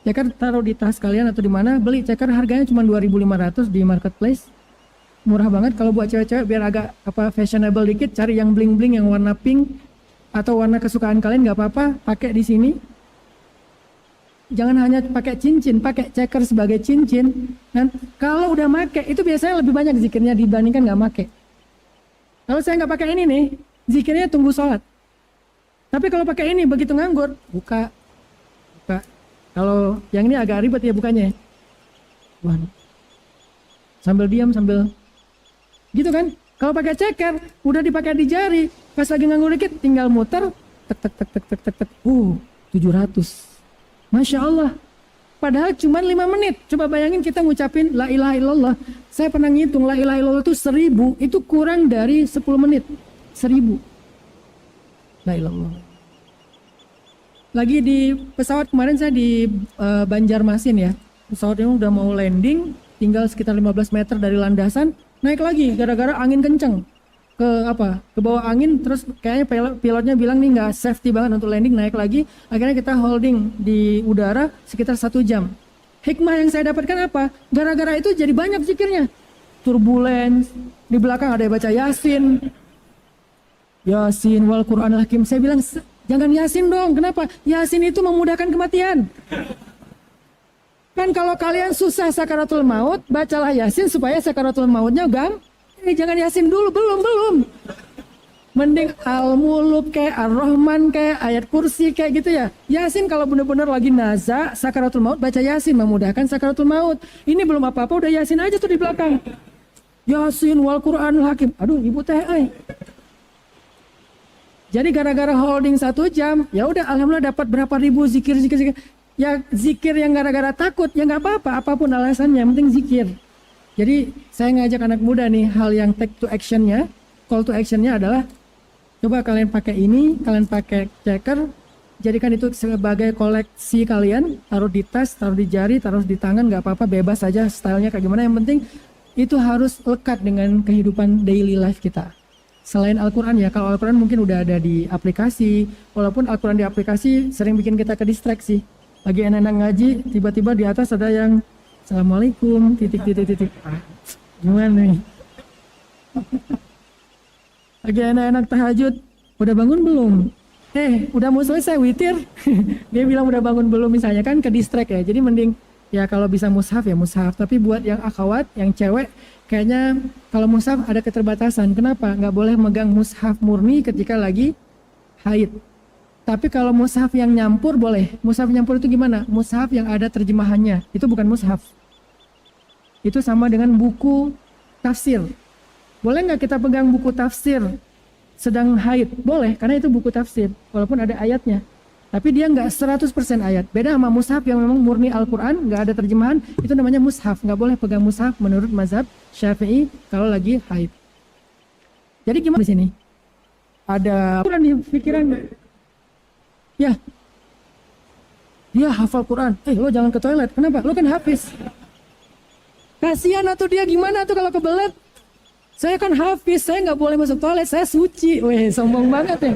Ceker taruh di tas kalian atau di mana, beli ceker harganya cuma 2.500 di marketplace. Murah banget. Kalau buat cewek-cewek biar agak fashionable dikit, cari yang bling-bling yang warna pink atau warna kesukaan kalian, nggak apa-apa, pakai di sini. Jangan hanya pakai cincin, pakai ceker sebagai cincin. Dan kalau udah make itu biasanya lebih banyak zikirnya dibandingkan nggak make. Kalau saya nggak pakai ini nih, zikirnya tunggu sholat. Tapi kalau pakai ini begitu nganggur, buka. Kalau yang ini agak ribet ya bukanya. Wah. Sambil diam, sambil gitu kan. Kalau pakai ceker, udah dipakai di jari, pas lagi nganggur dikit, tinggal muter, tek tek tek tek tek tek tek. 700. Masya Allah. Padahal cuma 5 menit. Coba bayangin kita ngucapin la ilaha illallah. Saya pernah ngitung la ilaha illallah itu 1000, itu kurang dari 10 menit. 1000. La ilaha illallah. Lagi di pesawat kemarin saya di Banjarmasin ya. Pesawatnya udah mau landing, tinggal sekitar 15 meter dari landasan, naik lagi gara-gara angin kenceng. Ke bawah angin, terus kayaknya pilotnya bilang nih nggak safety banget untuk landing, naik lagi. Akhirnya kita holding di udara sekitar 1 jam. Hikmah yang saya dapatkan apa? Gara-gara itu jadi banyak zikirnya. Turbulence, di belakang ada yang baca Yasin. Yasin wal Qur'anil Hakim. Saya bilang jangan Yasin dong. Kenapa? Yasin itu memudahkan kematian. Kan kalau kalian susah sakaratul maut, bacalah Yasin supaya sakaratul mautnya jangan Yasin dulu, belum. Mending Al-Muluk kayak Ar-Rahman kayak ayat kursi kayak gitu ya. Yasin kalau benar-benar lagi naza sakaratul maut, baca Yasin memudahkan sakaratul maut. Ini belum apa-apa udah Yasin aja tuh di belakang. Yasin wal Qur'anul Hakim. Aduh, ibu teh Jadi gara-gara holding 1 jam, ya udah alhamdulillah dapat berapa ribu zikir. Ya zikir yang gara-gara takut ya nggak apa-apa, apapun alasannya, yang penting zikir. Jadi saya ngajak anak muda nih, hal yang take to actionnya, call to actionnya adalah coba kalian pakai ini, kalian pakai ceker, jadikan itu sebagai koleksi kalian, taruh di tas, taruh di jari, taruh di tangan, nggak apa-apa, bebas aja stylenya kayak gimana, yang penting itu harus lekat dengan kehidupan daily life kita. Selain Al-Quran ya, kalau Al-Quran mungkin udah ada di aplikasi, walaupun Al-Quran di aplikasi sering bikin kita ke distraksi. Lagi enak-enak ngaji, tiba-tiba di atas ada yang Assalamualaikum, titik. Gimana nih? Lagi enak-enak tahajud, udah bangun belum? Udah mau selesai witir? Dia bilang udah bangun belum misalnya, kan ke distract ya. Jadi mending ya kalau bisa mushaf ya mushaf. Tapi buat yang akhwat, yang cewek, kayaknya kalau mushaf ada keterbatasan. Kenapa? Nggak boleh megang mushaf murni ketika lagi haid. Tapi kalau mushaf yang nyampur boleh. Mushaf nyampur itu gimana? Mushaf yang ada terjemahannya. Itu bukan mushaf. Itu sama dengan buku tafsir. Boleh nggak kita pegang buku tafsir sedang haid? Boleh, karena itu buku tafsir. Walaupun ada ayatnya. Tapi dia nggak 100% ayat. Beda sama mushaf yang memang murni Al-Quran, nggak ada terjemahan. Itu namanya mushaf. Nggak boleh pegang mushaf menurut mazhab Syafi'i kalau lagi haid. Jadi gimana di sini? Ada Quran di pikiran. Ya, dia hafal Quran. Lo jangan ke toilet. Kenapa? Lo kan hafiz. Kasihan atau dia gimana tuh kalau kebelet? Saya kan hafiz, saya nggak boleh masuk toilet. Saya suci. Weh, sombong banget ya.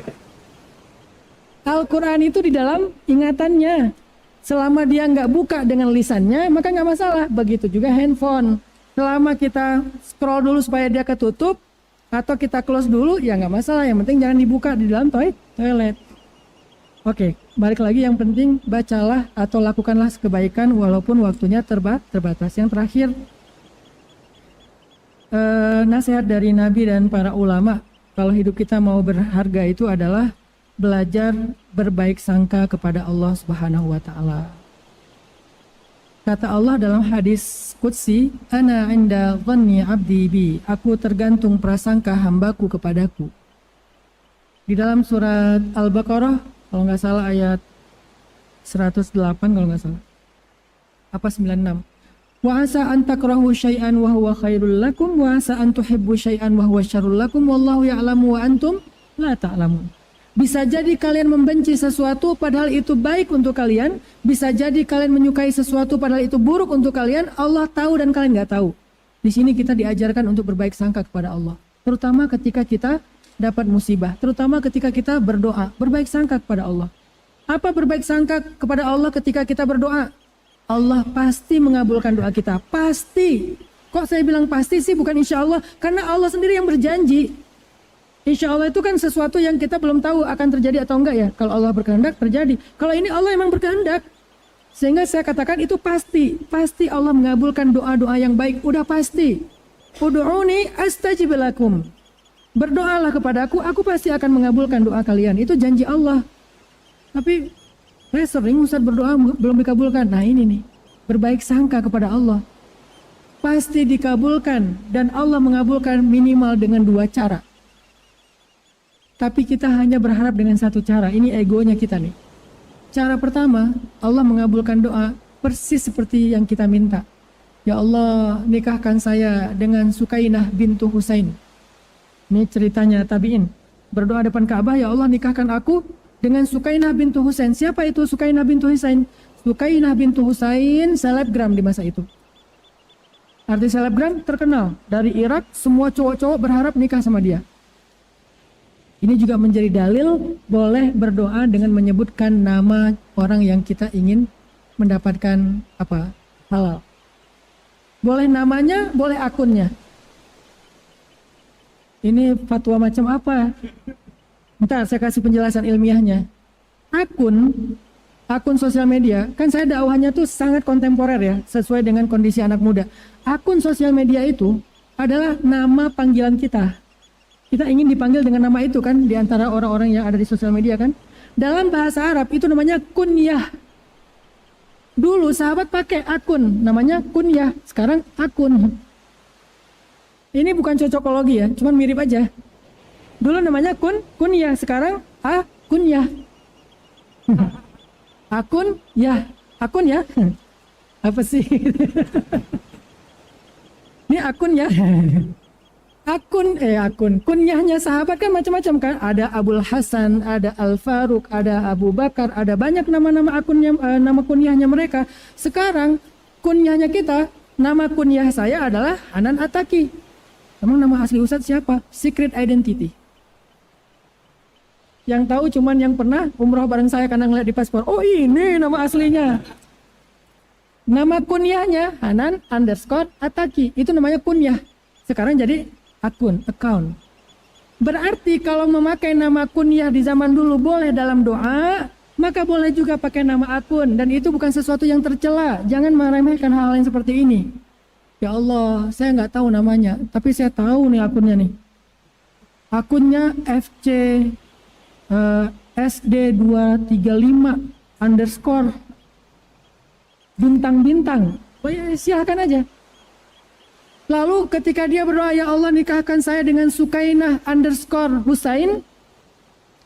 Al-Quran itu di dalam ingatannya. Selama dia nggak buka dengan lisannya, maka nggak masalah. Begitu juga handphone. Selama kita scroll dulu supaya dia ketutup, atau kita close dulu, ya nggak masalah. Yang penting jangan dibuka di dalam toilet. Oke, balik lagi, yang penting bacalah atau lakukanlah kebaikan walaupun waktunya terbatas. Yang terakhir, nasihat dari Nabi dan para ulama, kalau hidup kita mau berharga itu adalah belajar berbaik sangka kepada Allah Subhanahu wa Ta'ala. Kata Allah dalam hadis qudsi, ana inda dhanni abdi bi, aku tergantung prasangka hambaku kepadaku. Di dalam surat Al-Baqarah, kalau nggak salah ayat 108 kalau nggak salah. Apa 96? Wa asa an takrahu syai'an wa huwa khairul lakum wa asa an tuhibbu syai'an wa huwa syarrul lakum wallahu ya'lamu wa antum la ta'lamun. Bisa jadi kalian membenci sesuatu padahal itu baik untuk kalian, bisa jadi kalian menyukai sesuatu padahal itu buruk untuk kalian. Allah tahu dan kalian nggak tahu. Di sini kita diajarkan untuk berbaik sangka kepada Allah, terutama ketika kita dapat musibah, terutama ketika kita berdoa, berbaik sangka kepada Allah. Apa berbaik sangka kepada Allah ketika kita berdoa? Allah pasti mengabulkan doa kita, pasti. Kok saya bilang pasti sih, bukan insya Allah? Karena Allah sendiri yang berjanji. Insya Allah itu kan sesuatu yang kita belum tahu akan terjadi atau enggak ya. Kalau Allah berkehendak terjadi. Kalau ini Allah emang berkehendak. Sehingga saya katakan itu pasti. Pasti Allah mengabulkan doa-doa yang baik, udah pasti. Ud'uni astajib lakum. Berdoalah kepadaku, aku pasti akan mengabulkan doa kalian. Itu janji Allah. Tapi saya sering Ustaz berdoa belum dikabulkan. Nah ini nih, berbaik sangka kepada Allah. pasti dikabulkan, dan Allah mengabulkan minimal dengan 2 cara. Tapi kita hanya berharap dengan 1 cara. Ini egonya kita nih. Cara pertama, Allah mengabulkan doa persis seperti yang kita minta. Ya Allah, nikahkan saya dengan Sukainah bintu Husain. Ini ceritanya tabi'in. Berdoa depan Ka'bah, ya Allah nikahkan aku dengan Sukainah bintu Husain. Siapa itu Sukainah bintu Husain? Sukainah bintu Husain selebgram di masa itu. Arti selebgram terkenal. Dari Irak, semua cowok-cowok berharap nikah sama dia. Ini juga menjadi dalil boleh berdoa dengan menyebutkan nama orang yang kita ingin mendapatkan halal. Boleh namanya, boleh akunnya. Ini fatwa macam apa? Bentar, saya kasih penjelasan ilmiahnya. Akun sosial media, kan saya dakwahnya tuh sangat kontemporer ya, sesuai dengan kondisi anak muda. Akun sosial media itu adalah nama panggilan kita. Kita ingin dipanggil dengan nama itu kan, di antara orang-orang yang ada di sosial media kan. Dalam bahasa Arab itu namanya kunyah. Dulu sahabat pakai akun, namanya kunyah. Sekarang akun. Ini bukan cocokologi ya, cuman mirip aja. Dulu namanya kunyah, sekarang kunyah. Akun ya. Apa sih? Ini akun ya. Akun. Kunyahnya sahabat kan macam-macam kan. Ada Abul Hasan, ada Al Faruq, ada Abu Bakar, ada banyak nama-nama akunnya, nama kunyahnya mereka. Sekarang kunyahnya kita, nama kunyah saya adalah Hanan Ataki. Emang nama asli Ustadz siapa? Secret Identity. Yang tahu cuman yang pernah umroh bareng saya karena ngeliat di paspor. Oh ini nama aslinya. Nama kunyahnya Hanan _Ataki. Itu namanya kunyah. Sekarang jadi account. Berarti kalau memakai nama kunyah di zaman dulu boleh dalam doa, maka boleh juga pakai nama akun. Dan itu bukan sesuatu yang tercela. Jangan meremehkan hal yang seperti ini. Ya Allah, saya nggak tahu namanya, tapi saya tahu nih akunnya nih. Akunnya FC SD235 bintang-bintang. Oh ya, silahkan aja. Lalu ketika dia berdoa, ya Allah nikahkan saya dengan Sukainah _Husain,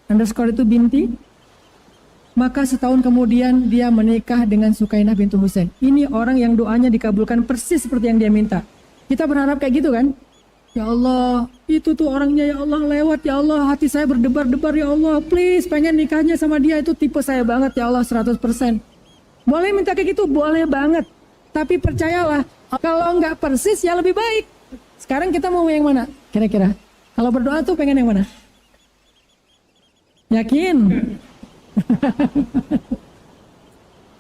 underscore itu binti, maka setahun kemudian dia menikah dengan Sukainah bintu Husain. Ini orang yang doanya dikabulkan persis seperti yang dia minta. Kita berharap kayak gitu kan? Ya Allah, itu tuh orangnya ya Allah lewat, ya Allah hati saya berdebar-debar, ya Allah please pengen nikahnya sama dia, itu tipe saya banget ya Allah 100%. Boleh minta kayak gitu? Boleh banget. Tapi percayalah, kalau nggak persis ya lebih baik. Sekarang kita mau yang mana? Kira-kira. Kalau berdoa tuh pengen yang mana? Yakin?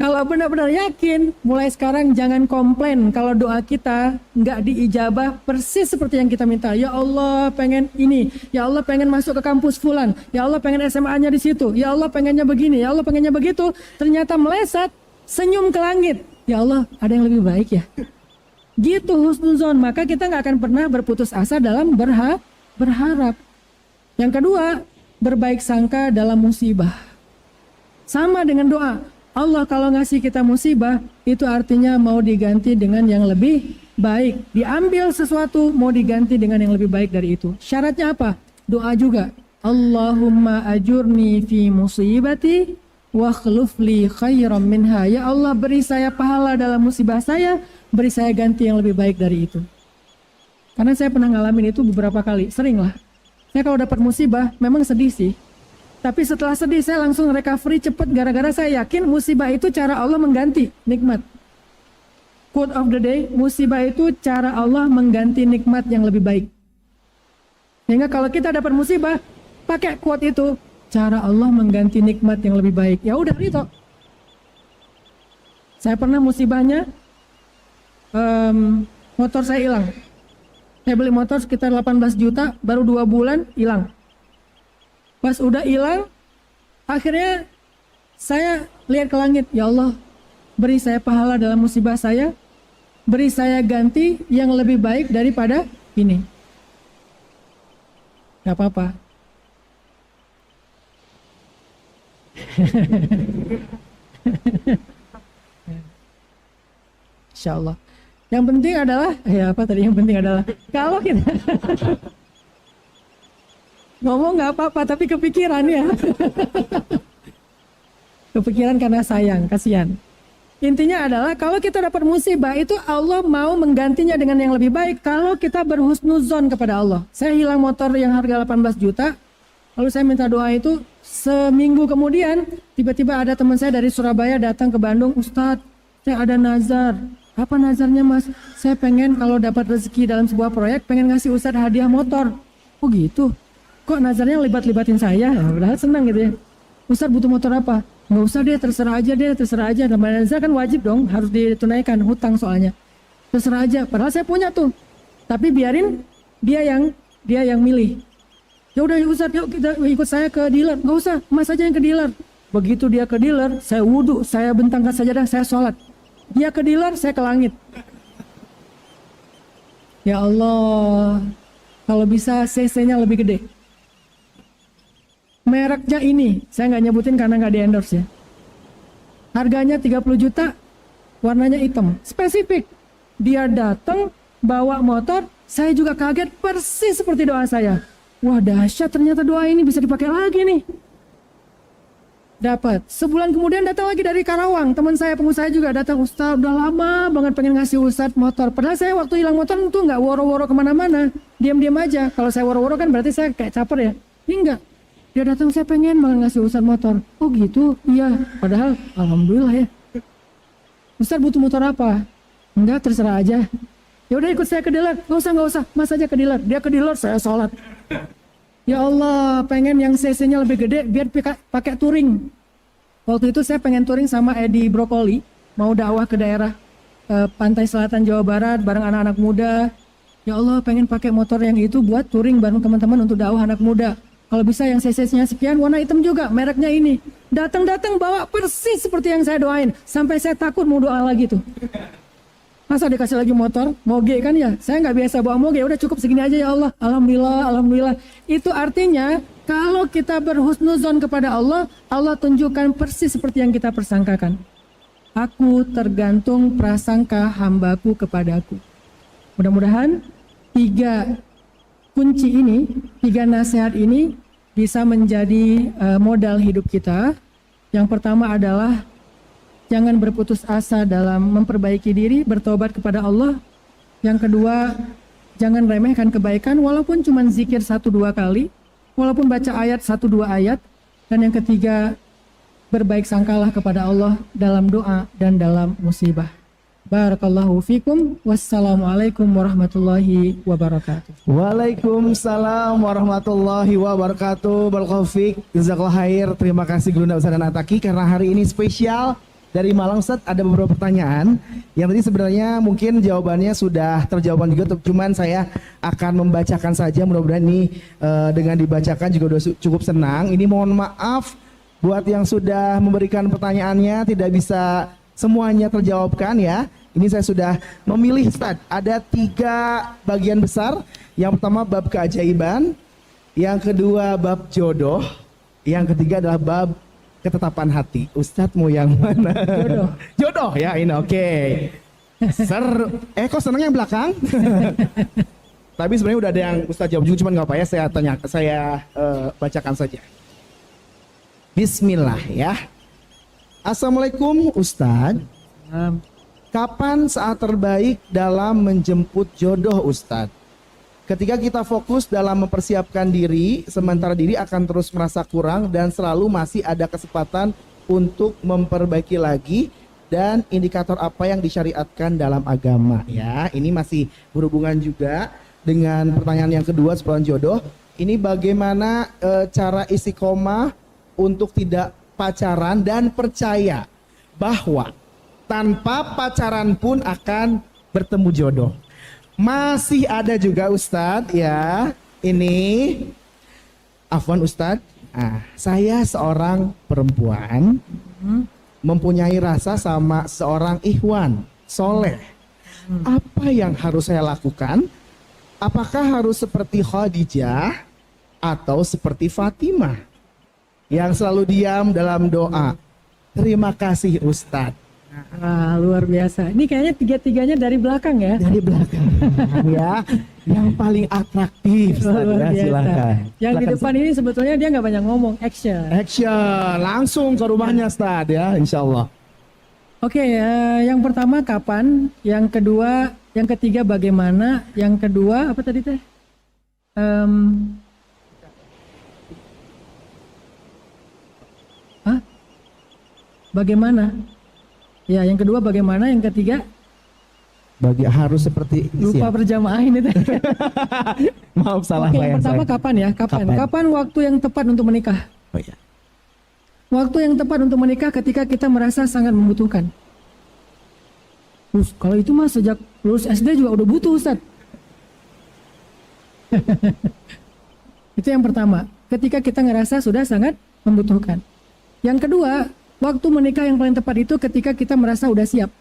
Kalau benar-benar yakin, mulai sekarang jangan komplain kalau doa kita nggak diijabah persis seperti yang kita minta. Ya Allah pengen ini, ya Allah pengen masuk ke kampus fulan, ya Allah pengen SMA-nya di situ, ya Allah pengennya begini, ya Allah pengennya begitu. Ternyata meleset, senyum ke langit. Ya Allah, ada yang lebih baik ya. Gitu husnuzon, maka kita nggak akan pernah berputus asa dalam berharap. Yang kedua, berbaik sangka dalam musibah. Sama dengan doa. Allah kalau ngasih kita musibah, itu artinya mau diganti dengan yang lebih baik. Diambil sesuatu, mau diganti dengan yang lebih baik dari itu. Syaratnya apa? Doa juga. Allahumma ajurni fi musibati wa khlufli khairan minha. Ya Allah beri saya pahala dalam musibah saya, beri saya ganti yang lebih baik dari itu. Karena saya pernah ngalamin itu beberapa kali, sering lah. Saya kalau dapat musibah memang sedih sih. Tapi setelah sedih saya langsung recovery cepat gara-gara saya yakin musibah itu cara Allah mengganti nikmat. Quote of the day, musibah itu cara Allah mengganti nikmat yang lebih baik. Sehingga kalau kita dapat musibah, pakai quote itu, cara Allah mengganti nikmat yang lebih baik. Ya udah itu. Saya pernah musibahnya motor saya hilang. Saya beli motor sekitar 18 juta, baru 2 bulan hilang. Pas udah hilang, akhirnya saya lihat ke langit, ya Allah, beri saya pahala dalam musibah saya, beri saya ganti yang lebih baik daripada ini. Gak apa-apa. Insya Allah. Yang penting adalah, ya apa tadi yang penting adalah, kalau kita ngomong nggak apa-apa, tapi kepikiran ya. Kepikiran karena sayang, kasihan. Intinya adalah kalau kita dapat musibah itu Allah mau menggantinya dengan yang lebih baik kalau kita berhusnuzon kepada Allah. Saya hilang motor yang harga 18 juta, lalu saya minta doa itu, seminggu kemudian tiba-tiba ada teman saya dari Surabaya datang ke Bandung, Ustadz, saya ada nazar. Apa nazarnya mas? Saya pengen kalau dapat rezeki dalam sebuah proyek, pengen ngasih Ustadz hadiah motor. Oh gitu? Kok nazarnya libat-libatin saya? Ya, padahal senang gitu ya. Ustadz butuh motor apa? Nggak usah deh, terserah aja. Namanya nazar kan wajib dong, harus ditunaikan, hutang soalnya. Terserah aja, padahal saya punya tuh. Tapi biarin dia yang milih. Ya udah Ustadz, yuk kita ikut saya ke dealer. Nggak usah, mas aja yang ke dealer. Begitu dia ke dealer, saya wudhu, saya bentangkan sajadah, saya sholat. Dia ke dealer, saya ke langit. Ya Allah, kalau bisa CC-nya lebih gede. Mereknya ini, saya nggak nyebutin karena nggak di-endorse ya. Harganya 30 juta, warnanya hitam, spesifik. Dia datang, bawa motor, saya juga kaget persis seperti doa saya. Wah dahsyat, ternyata doa ini bisa dipakai lagi nih. Dapat. Sebulan kemudian datang lagi dari Karawang, teman saya pengusaha juga datang, Ustaz udah lama banget pengen ngasih Ustaz motor. Padahal saya waktu hilang motor itu nggak woro-woro kemana-mana, diam-diam aja. Kalau saya woro-woro kan berarti saya kayak caper ya. Ini enggak. Dia datang, saya pengen banget ngasih Ustaz motor. Oh gitu? Iya. Padahal alhamdulillah ya. Ustaz butuh motor apa? Enggak, terserah aja. Ya udah ikut saya ke dealer. Nggak usah. Mas aja ke dealer. Dia ke dealer, saya sholat. Ya Allah, pengen yang cc-nya lebih gede biar pakai touring. Waktu itu saya pengen touring sama Edi Brokoli, mau dakwah ke daerah pantai selatan Jawa Barat bareng anak-anak muda. Ya Allah, pengen pakai motor yang itu buat touring bareng teman-teman untuk dakwah anak muda. Kalau bisa yang cc-nya sekian, warna hitam juga, mereknya ini. Datang bawa persis seperti yang saya doain. Sampai saya takut mau doa lagi tuh. Masa dikasih lagi motor, moge kan ya? Saya nggak biasa bawa moge, udah cukup segini aja ya Allah. Alhamdulillah. Itu artinya kalau kita berhusnuzon kepada Allah, Allah tunjukkan persis seperti yang kita persangkakan. Aku tergantung prasangka hambaku kepadaku. Mudah-mudahan 3 kunci ini, 3 nasihat ini bisa menjadi modal hidup kita. Yang pertama adalah jangan berputus asa dalam memperbaiki diri, bertobat kepada Allah. Yang kedua, jangan remehkan kebaikan walaupun cuma zikir 1-2 kali, walaupun baca ayat 1-2 ayat. Dan yang ketiga, berbaik sangkalah kepada Allah dalam doa dan dalam musibah. Barakallahu fikum. Wassalamualaikum warahmatullahi wabarakatuh. Waalaikumsalam warahmatullahi wabarakatuh. Barakallahu fik. Jazakallahu khair. Terima kasih Guru Ustaz Ataki karena hari ini spesial. Dari Malang Ustaz ada beberapa pertanyaan yang tadi sebenarnya mungkin jawabannya sudah terjawab juga, cuman saya akan membacakan saja, mudah-mudahan ini dengan dibacakan juga sudah cukup senang. Ini mohon maaf buat yang sudah memberikan pertanyaannya tidak bisa semuanya terjawabkan ya. Ini saya sudah memilih Ustaz, ada 3 bagian besar. Yang pertama bab keajaiban, yang kedua bab jodoh, yang ketiga adalah bab ketetapan hati. Ustadz mau yang mana? Jodoh ya ini oke. Kok seneng yang belakang? Tapi sebenarnya udah ada yang Ustadz jawab juga, cuman nggak apa ya, saya bacakan saja. Bismillah ya. Assalamualaikum Ustadz. Kapan saat terbaik dalam menjemput jodoh Ustadz? Ketika kita fokus dalam mempersiapkan diri, sementara diri akan terus merasa kurang dan selalu masih ada kesempatan untuk memperbaiki lagi, dan indikator apa yang disyariatkan dalam agama ya. Ini masih berhubungan juga dengan pertanyaan yang kedua seputar jodoh. Ini bagaimana cara istiqomah untuk tidak pacaran dan percaya bahwa tanpa pacaran pun akan bertemu jodoh. Masih ada juga Ustadz ya, ini afwan Ustadz, saya seorang perempuan mempunyai rasa sama seorang ikhwan soleh. Apa yang harus saya lakukan? Apakah harus seperti Khadijah atau seperti Fatimah yang selalu diam dalam doa? Terima kasih Ustadz. Wah, luar biasa. Ini kayaknya tiga-tiganya dari belakang ya. Dari belakang ya, yang paling atraktif. Ustaz, Luar ya, biasa. silakan. Yang di Silakan, depan ini sebetulnya dia nggak banyak ngomong, action. Action, langsung ke rumahnya Ustaz ya, insya Allah. Oke, yang pertama kapan? Yang kedua, yang ketiga bagaimana? Yang kedua apa tadi teh? Hah? Bagaimana? Ya, yang kedua bagaimana? Yang ketiga Harus seperti lupa berjamaah ini teh. Maaf salah Oke, yang bayang pertama saya. kapan ya? Kapan? Kapan? Kapan waktu yang tepat untuk menikah? Oh iya. Waktu yang tepat untuk menikah ketika kita merasa sangat membutuhkan. Terus kalau itu mah sejak lulus SD juga udah butuh, Ustaz. Itu yang pertama, ketika kita ngerasa sudah sangat membutuhkan. Yang kedua, waktu menikah yang paling tepat itu ketika kita merasa udah siap.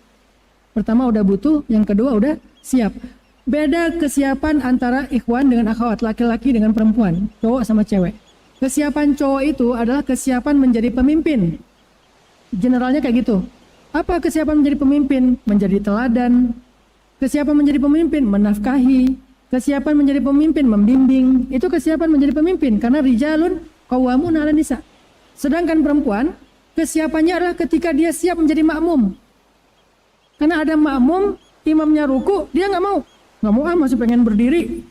Pertama udah butuh, yang kedua udah siap. Beda kesiapan antara ikhwan dengan akhwat, laki-laki dengan perempuan, cowok sama cewek. Kesiapan cowok itu adalah kesiapan menjadi pemimpin. Generalnya kayak gitu. Apa kesiapan menjadi pemimpin? Menjadi teladan. Kesiapan menjadi pemimpin, menafkahi. Kesiapan menjadi pemimpin, membimbing. Itu kesiapan menjadi pemimpin karena rijalun qawwamun 'alan nisa. Sedangkan perempuan, kesiapannya adalah ketika dia siap menjadi makmum. Karena ada makmum, imamnya ruku, dia nggak mau. Nggak mau, masih pengen berdiri.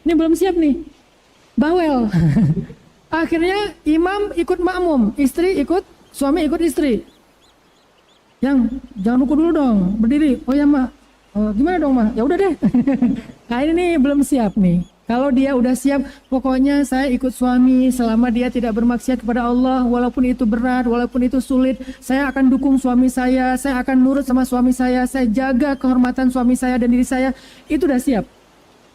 Ini belum siap nih. Bawel. Akhirnya imam ikut makmum, istri ikut, suami ikut istri. Yang jangan ruku dulu dong, berdiri. Oh ya mak, gimana dong mak? Ya udah deh. Nah ini nih belum siap nih. Kalau dia udah siap, pokoknya saya ikut suami selama dia tidak bermaksiat kepada Allah, walaupun itu berat, walaupun itu sulit, saya akan dukung suami saya akan nurut sama suami saya jaga kehormatan suami saya dan diri saya, itu udah siap.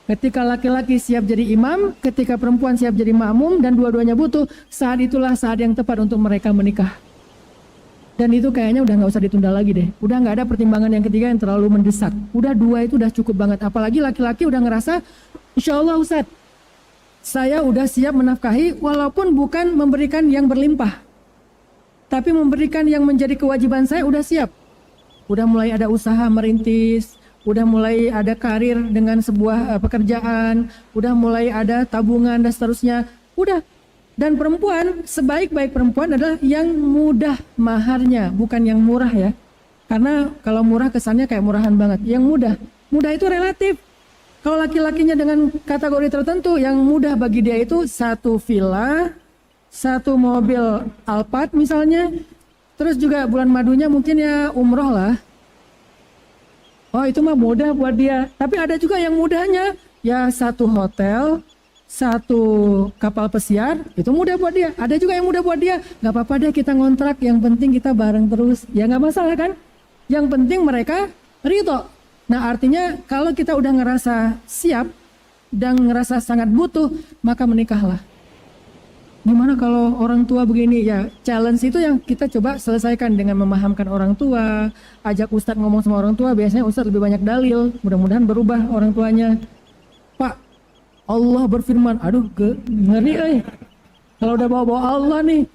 Ketika laki-laki siap jadi imam, ketika perempuan siap jadi makmum, dan dua-duanya butuh, saat itulah saat yang tepat untuk mereka menikah. Dan itu kayaknya udah nggak usah ditunda lagi deh. Udah nggak ada pertimbangan yang ketiga yang terlalu mendesak. Udah dua itu udah cukup banget. Apalagi laki-laki udah ngerasa, insya Allah Ustadz, saya udah siap menafkahi walaupun bukan memberikan yang berlimpah. Tapi memberikan yang menjadi kewajiban saya udah siap. Udah mulai ada usaha merintis, udah mulai ada karir dengan sebuah pekerjaan, udah mulai ada tabungan dan seterusnya. Udah. Dan perempuan, sebaik-baik perempuan adalah yang mudah maharnya, bukan yang murah ya. Karena kalau murah kesannya kayak murahan banget. Yang mudah, mudah itu relatif. Kalau laki-lakinya dengan kategori tertentu, yang mudah bagi dia itu satu villa, satu mobil Alphard misalnya, terus juga bulan madunya mungkin ya umroh lah. Oh itu mah mudah buat dia. Tapi ada juga yang mudahnya, ya satu hotel, satu kapal pesiar, itu mudah buat dia. Ada juga yang mudah buat dia, nggak apa-apa deh kita ngontrak, yang penting kita bareng terus, ya nggak masalah kan. Yang penting mereka ridho. Nah artinya kalau kita udah ngerasa siap dan ngerasa sangat butuh, maka menikahlah. Gimana kalau orang tua begini? Ya challenge itu yang kita coba selesaikan dengan memahamkan orang tua, ajak ustadz ngomong sama orang tua. Biasanya ustadz lebih banyak dalil, mudah-mudahan berubah orang tuanya. Pak, Allah berfirman, aduh ngeri kalau udah bawa-bawa Allah nih.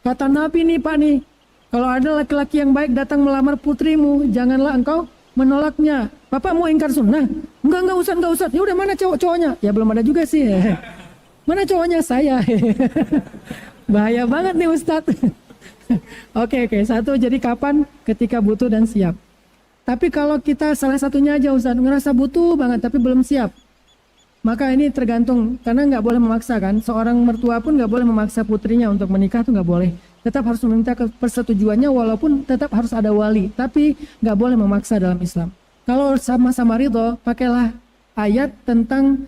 Kata Nabi nih Pak nih, kalau ada laki-laki yang baik datang melamar putrimu, janganlah engkau menolaknya. Bapak mau ingkar sunnah? Enggak usah. Ya udah, mana cowoknya? Ya belum ada juga sih. Mana cowoknya? Saya. Bahaya banget nih Ustadz. Oke. Satu, jadi kapan? Ketika butuh dan siap. Tapi kalau kita salah satunya aja Ustadz, ngerasa butuh banget tapi belum siap, maka ini tergantung, karena nggak boleh memaksa kan. Seorang mertua pun nggak boleh memaksa putrinya untuk menikah, tuh nggak boleh. Tetap harus meminta persetujuannya, walaupun tetap harus ada wali. Tapi nggak boleh memaksa dalam Islam. Kalau sama-sama ridho, pakailah ayat tentang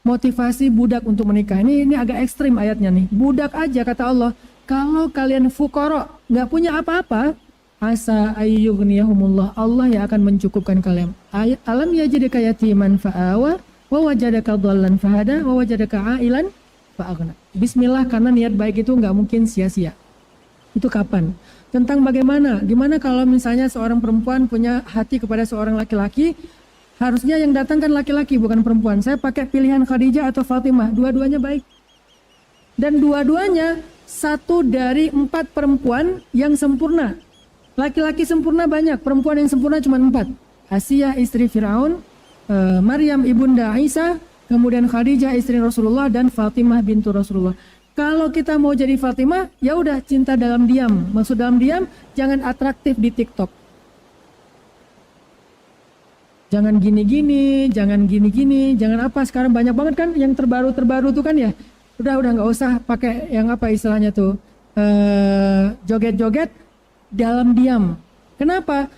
motivasi budak untuk menikah. Ini agak ekstrim ayatnya nih. Budak aja kata Allah, kalau kalian fuqara, nggak punya apa-apa, asa ayyughniyahumullah, Allah yang akan mencukupkan kalian. Alam yajidka yatiman fa'awa wa wajadaka dhallan fahada wa wajadaka ailan fa'aghna. Bismillah, karena niat baik itu nggak mungkin sia-sia. Itu kapan? Tentang gimana kalau misalnya seorang perempuan punya hati kepada seorang laki-laki, harusnya yang datang kan laki-laki bukan perempuan. Saya pakai pilihan Khadijah atau Fatimah, dua-duanya baik. Dan dua-duanya satu dari 4 perempuan yang sempurna. Laki-laki sempurna banyak, perempuan yang sempurna cuma 4. Asia istri Firaun, Maryam ibunda Isa, kemudian Khadijah istri Rasulullah, dan Fatimah bintu Rasulullah. Kalau kita mau jadi Fatimah, ya udah cinta dalam diam. Maksud dalam diam, jangan atraktif di TikTok. Jangan gini-gini, jangan gini-gini, jangan apa. Sekarang banyak banget kan yang terbaru tuh kan ya. Udah nggak usah pakai yang apa istilahnya tuh, joget-joget dalam diam. Kenapa?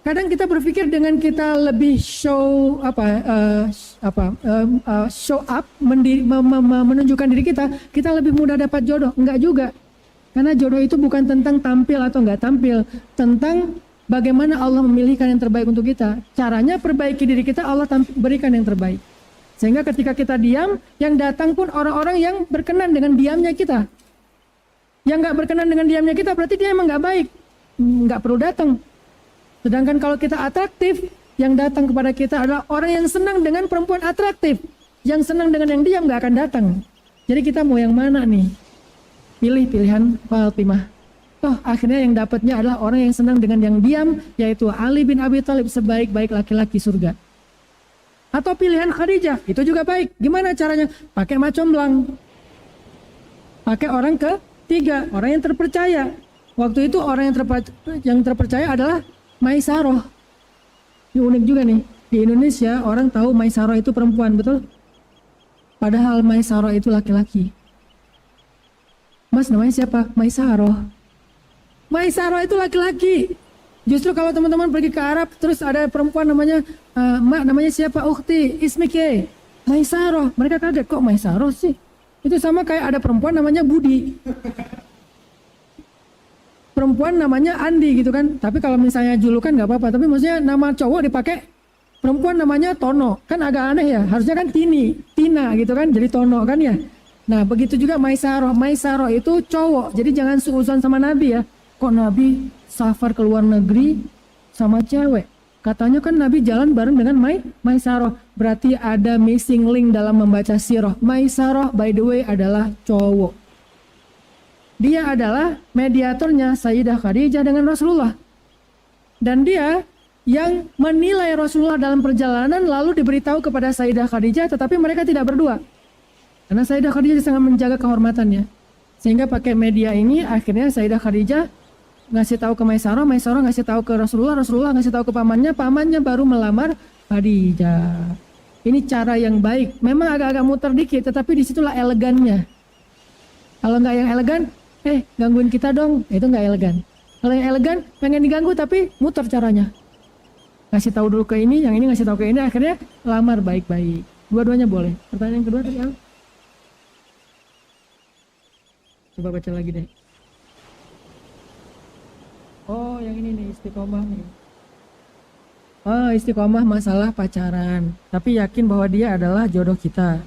Kadang kita berpikir dengan kita lebih show up, menunjukkan diri kita lebih mudah dapat jodoh. Enggak juga. Karena jodoh itu bukan tentang tampil atau enggak tampil, tentang bagaimana Allah memilihkan yang terbaik untuk kita. Caranya perbaiki diri kita, Allah berikan yang terbaik. Sehingga ketika kita diam, yang datang pun orang-orang yang berkenan dengan diamnya kita. Yang nggak berkenan dengan diamnya kita berarti dia emang nggak baik, nggak perlu datang. Sedangkan kalau kita atraktif, yang datang kepada kita adalah orang yang senang dengan perempuan atraktif. Yang senang dengan yang diam nggak akan datang. Jadi kita mau yang mana nih? Pilih pilihan Fatimah. Toh akhirnya yang dapatnya adalah orang yang senang dengan yang diam, yaitu Ali bin Abi Thalib, sebaik-baik laki-laki surga. Atau pilihan Khadijah, itu juga baik. Gimana caranya? Pakai macomblang. Pakai orang ketiga, orang yang terpercaya. Waktu itu orang yang terpercaya adalah Maisaroh. Ini unik juga nih. Di Indonesia orang tahu Maisaroh itu perempuan, betul? Padahal Maisaroh itu laki-laki. Mas namanya siapa? Maisaroh. Maisaroh itu laki-laki. Justru kalau teman-teman pergi ke Arab, terus ada perempuan namanya Mak, namanya siapa? Ukhti, ismike, Maisaroh. Mereka kaget, kok Maisaroh sih? Itu sama kayak ada perempuan namanya Budi. Perempuan namanya Andi gitu kan. Tapi kalau misalnya julukan nggak apa-apa. Tapi maksudnya nama cowok dipakai, perempuan namanya Tono. Kan agak aneh ya. Harusnya kan Tina gitu kan. Jadi Tono kan ya. Nah begitu juga Maisaroh. Maisaroh itu cowok. Jadi jangan suuzon sama Nabi ya. Kok Nabi safar ke luar negeri sama cewek? Katanya kan Nabi jalan bareng dengan Maisaroh. Berarti ada missing link dalam membaca sirah. Maisaroh by the way adalah cowok. Dia adalah mediatornya Sayyidah Khadijah dengan Rasulullah. Dan dia yang menilai Rasulullah dalam perjalanan lalu diberitahu kepada Sayyidah Khadijah, tetapi mereka tidak berdua. Karena Sayyidah Khadijah sangat menjaga kehormatannya. Sehingga pakai media ini akhirnya Sayyidah Khadijah ngasih tahu ke Maisaroh, Maisaroh ngasih tahu ke Rasulullah, Rasulullah ngasih tahu ke pamannya baru melamar Khadijah. Ini cara yang baik. Memang agak-agak muter dikit, tetapi disitulah elegannya. Kalau nggak yang elegan, gangguin kita dong, itu nggak elegan. Kalau yang elegan, pengen diganggu tapi muter caranya. Ngasih tahu dulu ke ini, yang ini ngasih tahu ke ini, akhirnya lamar baik-baik. Dua-duanya boleh. Pertanyaan yang kedua tadi apa? Coba baca lagi deh. Oh, yang ini nih, istiqomah nih. Oh, istiqomah masalah pacaran. Tapi yakin bahwa dia adalah jodoh kita.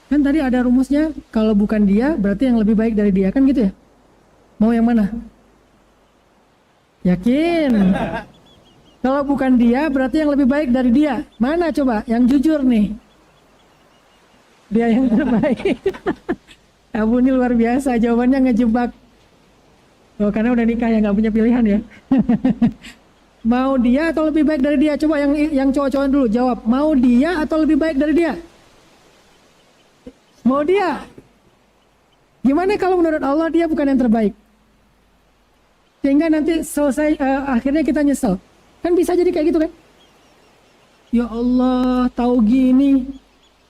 Kan tadi ada rumusnya, kalau bukan dia, berarti yang lebih baik dari dia, kan gitu ya? Mau yang mana? Yakin? Kalau bukan dia, berarti yang lebih baik dari dia. Mana coba? Yang jujur nih. Dia yang terbaik. Abu ini luar biasa, jawabannya ngejebak. Oh, karena udah nikah ya, nggak punya pilihan ya. Mau dia atau lebih baik dari dia? Coba yang cowok-cowok dulu jawab. Mau dia atau lebih baik dari dia? Mau dia. Gimana kalau menurut Allah dia bukan yang terbaik? Sehingga nanti selesai akhirnya kita nyesel. Kan bisa jadi kayak gitu kan? Ya Allah, tahu gini.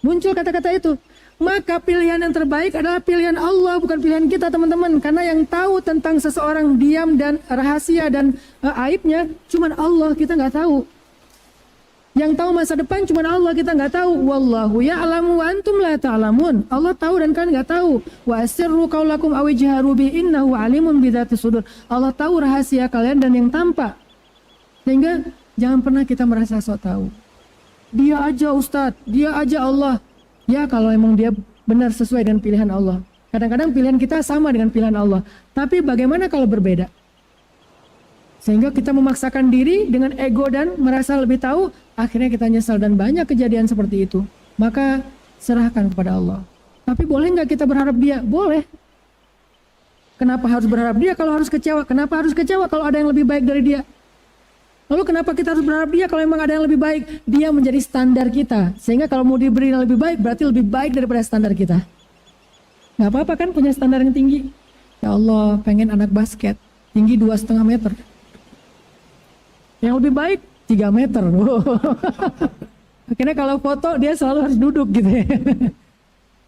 Muncul kata-kata itu. Maka pilihan yang terbaik adalah pilihan Allah, bukan pilihan kita teman-teman. Karena yang tahu tentang seseorang diam dan rahasia dan aibnya cuman Allah, kita nggak tahu. Yang tahu masa depan cuma Allah, kita nggak tahu. Wallahu ya'lamu wa antum la ta'lamun. Allah tahu dan kalian nggak tahu. Wa asirru qaulakum aw ijharu bi innahu alimun bidzati sudur. Allah tahu rahasia kalian dan yang tampak. Sehingga jangan pernah kita merasa sok tahu. Dia aja Ustadz, dia aja Allah. Ya kalau emang dia benar sesuai dengan pilihan Allah. Kadang-kadang pilihan kita sama dengan pilihan Allah. Tapi bagaimana kalau berbeda? Sehingga kita memaksakan diri dengan ego dan merasa lebih tahu, akhirnya kita nyesal dan banyak kejadian seperti itu. Maka serahkan kepada Allah. Tapi boleh nggak kita berharap dia? Boleh. Kenapa harus berharap dia kalau harus kecewa? Kenapa harus kecewa kalau ada yang lebih baik dari dia? Lalu kenapa kita harus berharap dia kalau memang ada yang lebih baik? Dia menjadi standar kita. Sehingga kalau mau diberi yang lebih baik, berarti lebih baik daripada standar kita. Nggak apa-apa kan punya standar yang tinggi. Ya Allah, pengen anak basket, tinggi 2,5 meter. Yang lebih baik 3 meter. Akhirnya kalau foto dia selalu harus duduk gitu ya.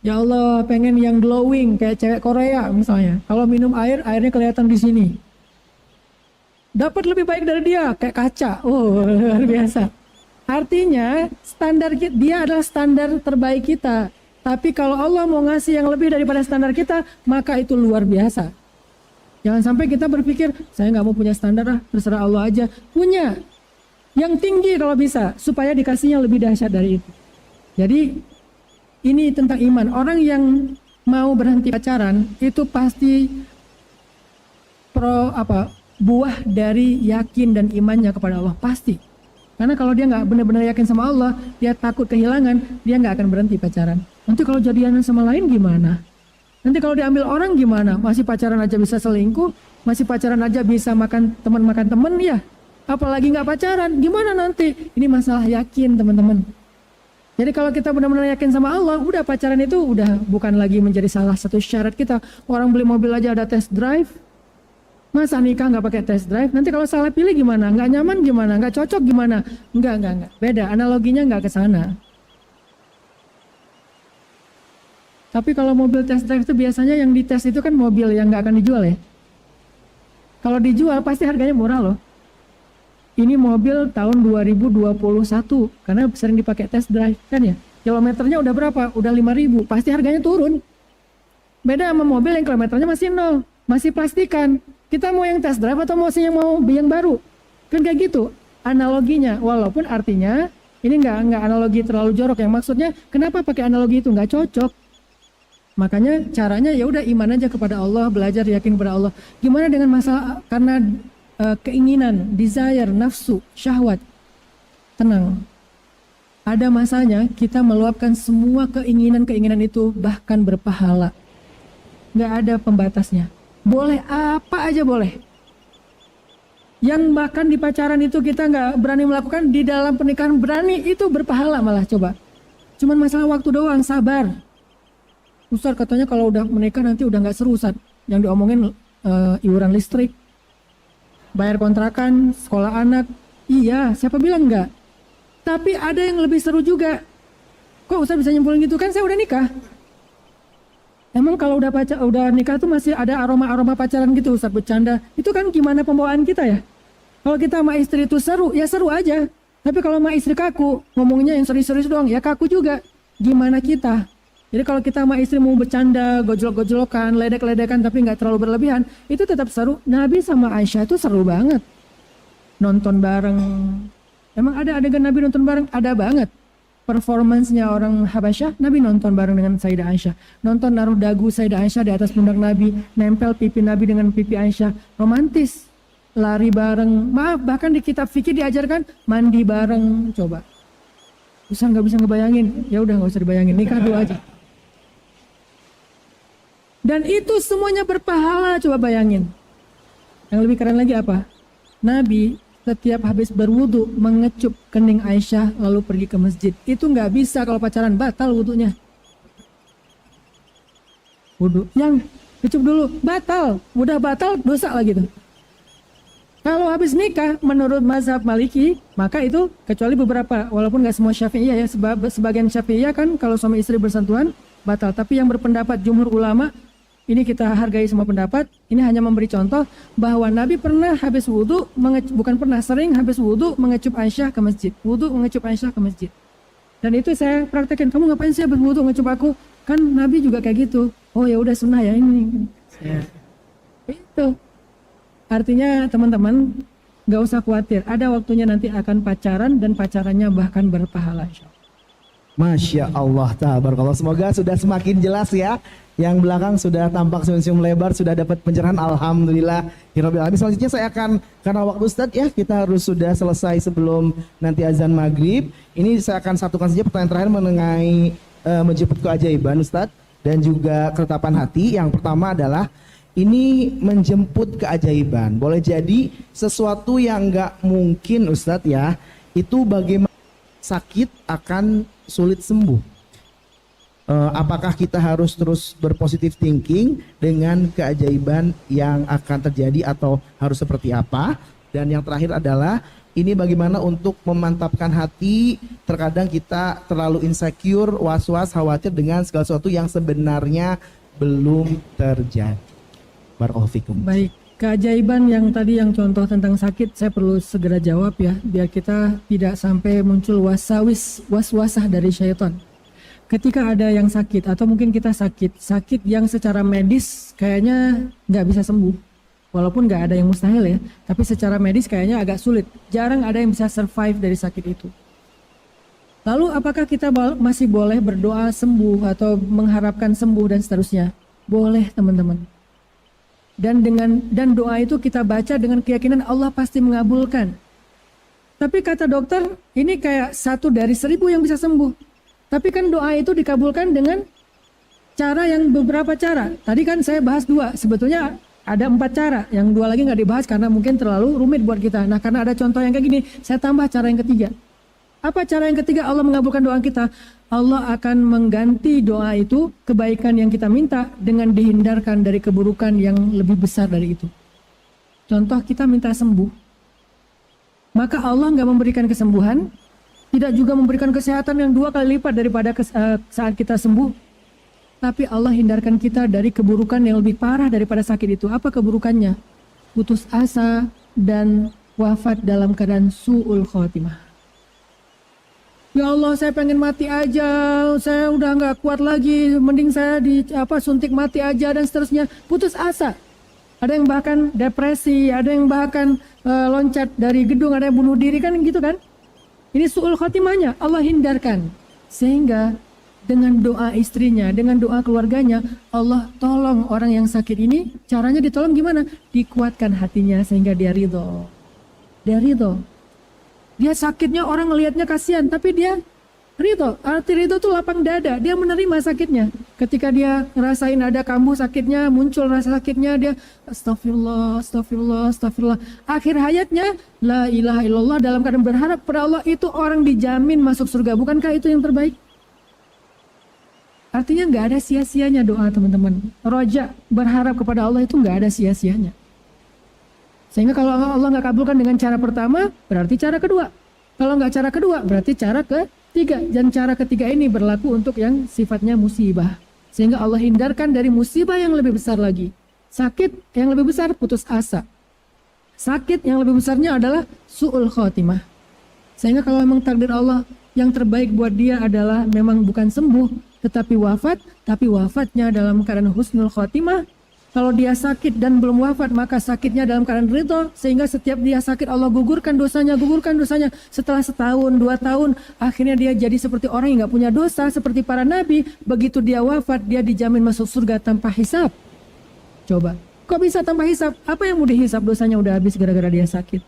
Ya Allah, pengen yang glowing kayak cewek Korea misalnya. Kalau minum air, airnya kelihatan di sini. Dapat lebih baik dari dia, kayak kaca. Oh, luar biasa. Artinya, dia adalah standar terbaik kita. Tapi kalau Allah mau ngasih yang lebih daripada standar kita, maka itu luar biasa. Jangan sampai kita berpikir, saya nggak mau punya standar lah, terserah Allah aja. Punya yang tinggi kalau bisa, supaya dikasihnya lebih dahsyat dari itu. Jadi, ini tentang iman. Orang yang mau berhenti pacaran, itu pasti buah dari yakin dan imannya kepada Allah, pasti. Karena kalau dia nggak benar-benar yakin sama Allah, dia takut kehilangan, dia nggak akan berhenti pacaran. Nanti kalau jadian sama lain gimana? Nanti kalau diambil orang gimana? Masih pacaran aja bisa selingkuh, masih pacaran aja bisa makan teman ya. Apalagi nggak pacaran, gimana nanti? Ini masalah yakin teman-teman. Jadi kalau kita benar-benar yakin sama Allah, udah pacaran itu udah bukan lagi menjadi salah satu syarat kita. Orang beli mobil aja ada test drive. Masa nikah nggak pakai test drive? Nanti kalau salah pilih gimana? Nggak nyaman gimana? Nggak cocok gimana? Nggak. Beda, analoginya nggak ke sana. Tapi kalau mobil test drive itu biasanya yang dites itu kan mobil yang nggak akan dijual ya. Kalau dijual pasti harganya murah loh. Ini mobil tahun 2021 karena sering dipakai test drive kan ya. Kilometernya udah berapa? Udah 5.000. Pasti harganya turun. Beda sama mobil yang kilometernya masih 0, masih plastikan. Kita mau yang test drive atau mau yang baru? Kan kayak gitu analoginya. Walaupun artinya ini nggak analogi terlalu jorok. Yang maksudnya kenapa pakai analogi itu nggak cocok? Makanya caranya ya udah iman aja kepada Allah, belajar yakin kepada Allah. Gimana dengan masalah karena keinginan, desire, nafsu, syahwat? Tenang. Ada masanya kita meluapkan semua keinginan itu bahkan berpahala. Nggak ada pembatasnya. Boleh apa aja boleh. Yang bahkan di pacaran itu kita nggak berani melakukan, di dalam pernikahan berani, itu berpahala malah coba. Cuman masalah waktu doang, sabar. Ustaz katanya kalau udah menikah nanti udah nggak seru Ustaz. Yang diomongin iuran listrik, bayar kontrakan, sekolah anak. Iya, siapa bilang nggak? Tapi ada yang lebih seru juga. Kok Ustaz bisa nyimpulin gitu? Kan saya udah nikah. Emang kalau udah nikah tuh masih ada aroma pacaran gitu Ustaz, bercanda. Itu kan gimana pembawaan kita ya? Kalau kita sama istri itu seru, ya seru aja. Tapi kalau sama istri kaku, ngomongnya yang serius-serius doang, ya kaku juga. Gimana kita? Jadi kalau kita sama istri mau bercanda, gojlok-gojlokan, ledek-ledekan tapi nggak terlalu berlebihan, itu tetap seru. Nabi sama Aisyah itu seru banget. Nonton bareng. Emang ada adegan Nabi nonton bareng? Ada banget. Performansnya orang Habasyah, Nabi nonton bareng dengan Sayyidah Aisyah. Nonton naruh dagu Sayyidah Aisyah di atas pundak Nabi, nempel pipi Nabi dengan pipi Aisyah. Romantis. Lari bareng. Maaf, bahkan di kitab fikih diajarkan mandi bareng. Coba. Bisa nggak bisa ngebayangin? Ya udah nggak usah dibayangin, nikah dulu aja. Dan itu semuanya berpahala, coba bayangin. Yang lebih keren lagi apa? Nabi setiap habis berwudu mengecup kening Aisyah lalu pergi ke masjid. Itu nggak bisa kalau pacaran, batal wudunya. Wudu yang kecup dulu batal, udah batal dosa lagi tuh. Kalau habis nikah menurut mazhab Maliki maka itu kecuali beberapa, walaupun nggak semua Syafi'iyah ya, sebagian Syafi'iyah kan kalau suami istri bersentuhan batal. Tapi yang berpendapat jumhur ulama, ini kita hargai semua pendapat. Ini hanya memberi contoh bahwa Nabi pernah habis wudu, sering habis wudu mengecup Aisyah ke masjid. Wudu mengecup Aisyah ke masjid. Dan itu saya praktekin. Kamu ngapain sih habis wudu ngecup aku? Kan Nabi juga kayak gitu. Oh ya udah sunnah ya ini. Ya. Itu. Artinya teman-teman nggak usah khawatir. Ada waktunya nanti akan pacaran dan pacarannya bahkan berpahala insyaallah. Masya Allah, tabarakallah. Semoga sudah semakin jelas ya. Yang belakang sudah tampak senyum-senyum lebar, sudah dapat pencerahan. Alhamdulillah. Selanjutnya saya akan, karena waktu Ustadz ya, kita harus sudah selesai sebelum nanti azan maghrib. Ini saya akan satukan saja pertanyaan terakhir mengenai menjemput keajaiban Ustadz dan juga ketetapan hati. Yang pertama adalah, ini menjemput keajaiban. Boleh jadi sesuatu yang nggak mungkin Ustadz ya, itu bagaimana sakit akan sulit sembuh. Apakah kita harus terus berpositif thinking dengan keajaiban yang akan terjadi atau harus seperti apa? Dan yang terakhir adalah ini bagaimana untuk memantapkan hati. Terkadang kita terlalu insecure, was-was, khawatir dengan segala sesuatu yang sebenarnya belum terjadi. Barakallahu fikum. Baik, keajaiban yang tadi yang contoh tentang sakit saya perlu segera jawab ya, biar kita tidak sampai muncul was-wasah dari syaitan. Ketika ada yang sakit atau mungkin kita sakit yang secara medis kayaknya nggak bisa sembuh, walaupun nggak ada yang mustahil ya, tapi secara medis kayaknya agak sulit, jarang ada yang bisa survive dari sakit itu. Lalu apakah kita masih boleh berdoa sembuh atau mengharapkan sembuh dan seterusnya? Boleh teman-teman. Dan doa itu kita baca dengan keyakinan Allah pasti mengabulkan. Tapi kata dokter ini kayak 1 dari 1000 yang bisa sembuh. Tapi kan doa itu dikabulkan dengan cara yang beberapa cara. Tadi kan saya bahas 2, sebetulnya ada 4 cara. Yang 2 lagi nggak dibahas karena mungkin terlalu rumit buat kita. Nah karena ada contoh yang kayak gini, saya tambah cara yang ketiga. Apa cara yang ketiga Allah mengabulkan doa kita? Allah akan mengganti doa itu, kebaikan yang kita minta, dengan dihindarkan dari keburukan yang lebih besar dari itu. Contoh kita minta sembuh, maka Allah nggak memberikan kesembuhan, tidak juga memberikan kesehatan yang 2 kali lipat daripada saat kita sembuh. Tapi Allah hindarkan kita dari keburukan yang lebih parah daripada sakit itu. Apa keburukannya? Putus asa dan wafat dalam keadaan su'ul khotimah. Ya Allah, saya pengen mati aja, saya udah nggak kuat lagi, mending saya suntik mati aja dan seterusnya. Putus asa. Ada yang bahkan depresi, ada yang bahkan loncat dari gedung, ada yang bunuh diri kan gitu kan? Ini su'ul khotimahnya, Allah hindarkan. Sehingga dengan doa istrinya, dengan doa keluarganya, Allah tolong orang yang sakit ini. Caranya ditolong gimana? Dikuatkan hatinya sehingga dia ridho. Dia ridho. Dia sakitnya orang ngelihatnya kasihan, tapi dia ridho. Arti ridho itu lapang dada, dia menerima sakitnya. Ketika dia ngerasain ada kambuh sakitnya, muncul rasa sakitnya, dia astagfirullah, astagfirullah, astagfirullah. Akhir hayatnya, la ilaha illallah, dalam keadaan berharap pada Allah, itu orang dijamin masuk surga. Bukankah itu yang terbaik? Artinya nggak ada sia-sianya doa teman-teman. Roja, berharap kepada Allah itu nggak ada sia-sianya. Sehingga kalau Allah nggak kabulkan dengan cara pertama, berarti cara kedua. Kalau nggak cara kedua, berarti cara ketiga. Dan cara ketiga ini berlaku untuk yang sifatnya musibah. Sehingga Allah hindarkan dari musibah yang lebih besar lagi. Sakit yang lebih besar, putus asa. Sakit yang lebih besarnya adalah su'ul khotimah. Sehingga kalau memang takdir Allah yang terbaik buat dia adalah memang bukan sembuh, tetapi wafat. Tapi wafatnya dalam keadaan husnul khotimah. Kalau dia sakit dan belum wafat, maka sakitnya dalam keadaan ridho. Sehingga setiap dia sakit Allah gugurkan dosanya. Setelah 1 tahun, 2 tahun, akhirnya dia jadi seperti orang yang gak punya dosa, seperti para nabi. Begitu dia wafat, dia dijamin masuk surga tanpa hisab. Coba, kok bisa tanpa hisab? Apa yang mau dihisab? Dosanya udah habis gara-gara dia sakit.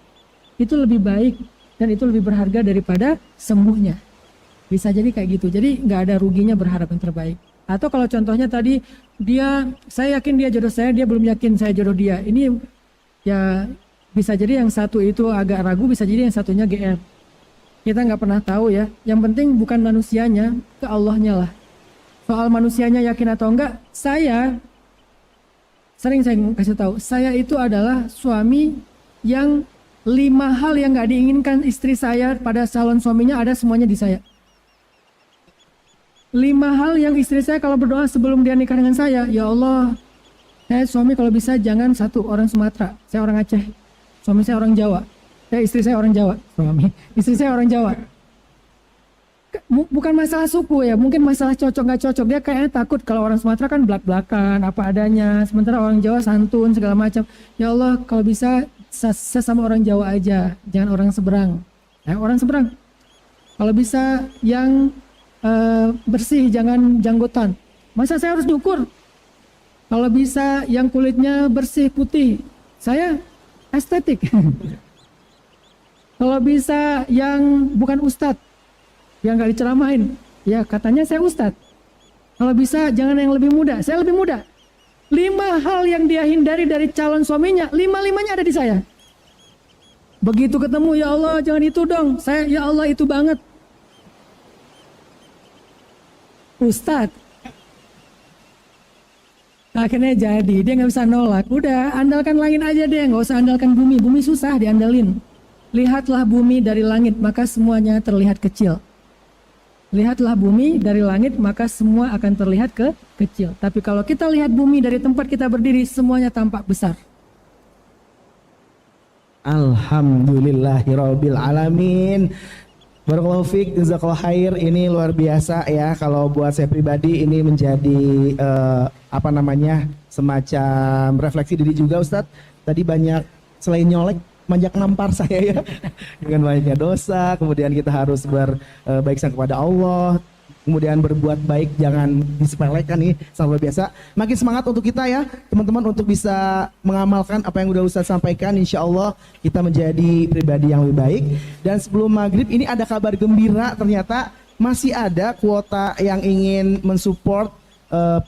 Itu lebih baik dan itu lebih berharga daripada sembuhnya. Bisa jadi kayak gitu. Jadi gak ada ruginya berharap yang terbaik. Atau kalau contohnya tadi saya yakin dia jodoh saya, dia belum yakin saya jodoh dia. Ini ya bisa jadi yang satu itu agak ragu, bisa jadi yang satunya GR. Kita nggak pernah tahu ya. Yang penting bukan manusianya, ke Allahnya lah. Soal manusianya yakin atau enggak, saya sering saya kasih tahu, saya itu adalah suami yang 5 hal yang nggak diinginkan istri saya pada calon suaminya ada semuanya di saya. 5 hal yang istri saya kalau berdoa sebelum dia nikah dengan saya, ya Allah, saya suami kalau bisa jangan satu orang Sumatera, saya orang Aceh, suami saya orang Jawa, istri saya orang Jawa, istri saya orang Jawa. Bukan masalah suku ya, mungkin masalah cocok nggak cocok. Dia kayaknya takut kalau orang Sumatera kan belak-belakan apa adanya, sementara orang Jawa santun segala macam. Ya Allah, kalau bisa sesama orang Jawa aja, jangan orang seberang. Orang seberang. Kalau bisa yang bersih, jangan janggotan. Masa saya harus nyukur? Kalau bisa yang kulitnya bersih putih, saya estetik. Kalau bisa yang bukan ustadz, yang nggak diceramain, ya katanya saya ustadz. Kalau bisa jangan yang lebih muda, saya lebih muda. 5 hal yang dia hindari dari calon suaminya, 5-5-nya ada di saya. Begitu ketemu, ya Allah jangan itu dong, saya ya Allah itu banget. Ustadz, akhirnya jadi, dia nggak bisa nolak. Udah, andalkan langit aja deh, nggak usah andalkan bumi. Bumi susah diandalin. Lihatlah bumi dari langit, maka semuanya terlihat kecil. Lihatlah bumi dari langit, maka semua akan terlihat kecil. Tapi kalau kita lihat bumi dari tempat kita berdiri, semuanya tampak besar. Alhamdulillahirabbil alamin. Barakallahu fiik, jazakallahu khair. Ini luar biasa ya. Kalau buat saya pribadi ini menjadi semacam refleksi diri juga, Ustadz. Tadi banyak selain nyolek, banyak nampar saya ya dengan banyaknya dosa. Kemudian kita harus berbaik sangka kepada Allah. Kemudian berbuat baik, jangan disepelekan nih, sangat luar biasa. Makin semangat untuk kita ya teman-teman untuk bisa mengamalkan apa yang udah Ustaz sampaikan. Insya Allah kita menjadi pribadi yang lebih baik. Dan sebelum maghrib ini ada kabar gembira, ternyata masih ada kuota yang ingin mensupport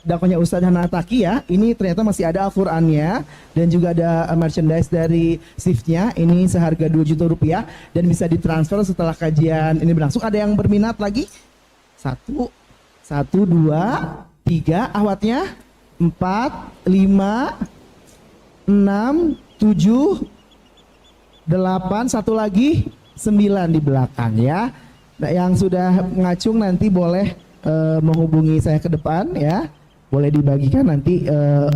dakwahnya Ustadz Hanan Attaqi ya. Ini ternyata masih ada Al-Qur'annya dan juga ada merchandise dari shiftnya. Ini seharga 2 juta rupiah dan bisa ditransfer setelah kajian ini berlangsung. Ada yang berminat lagi? 1, 2, 3, ahwatnya 4, 5, 6, 7, 8, satu lagi 9 di belakang ya. Nah, yang sudah ngacung nanti boleh menghubungi saya ke depan ya. Boleh dibagikan nanti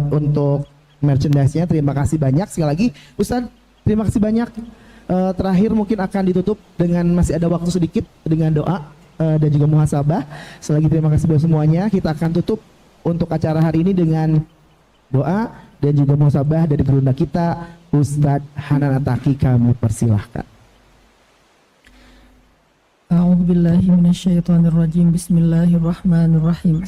untuk merchandise-nya. Terima kasih banyak sekali lagi Ustadz, terima kasih banyak. Terakhir mungkin akan ditutup dengan masih ada waktu sedikit dengan doa dan juga muhasabah. Selagi terima kasih buat semuanya, kita akan tutup untuk acara hari ini dengan doa dan juga muhasabah dari gurunda kita Ustadz Hanan Attaqi. Kami persilahkan. A'udzubillahi minasyaitonirrajim. Bismillahirrahmanirrahim.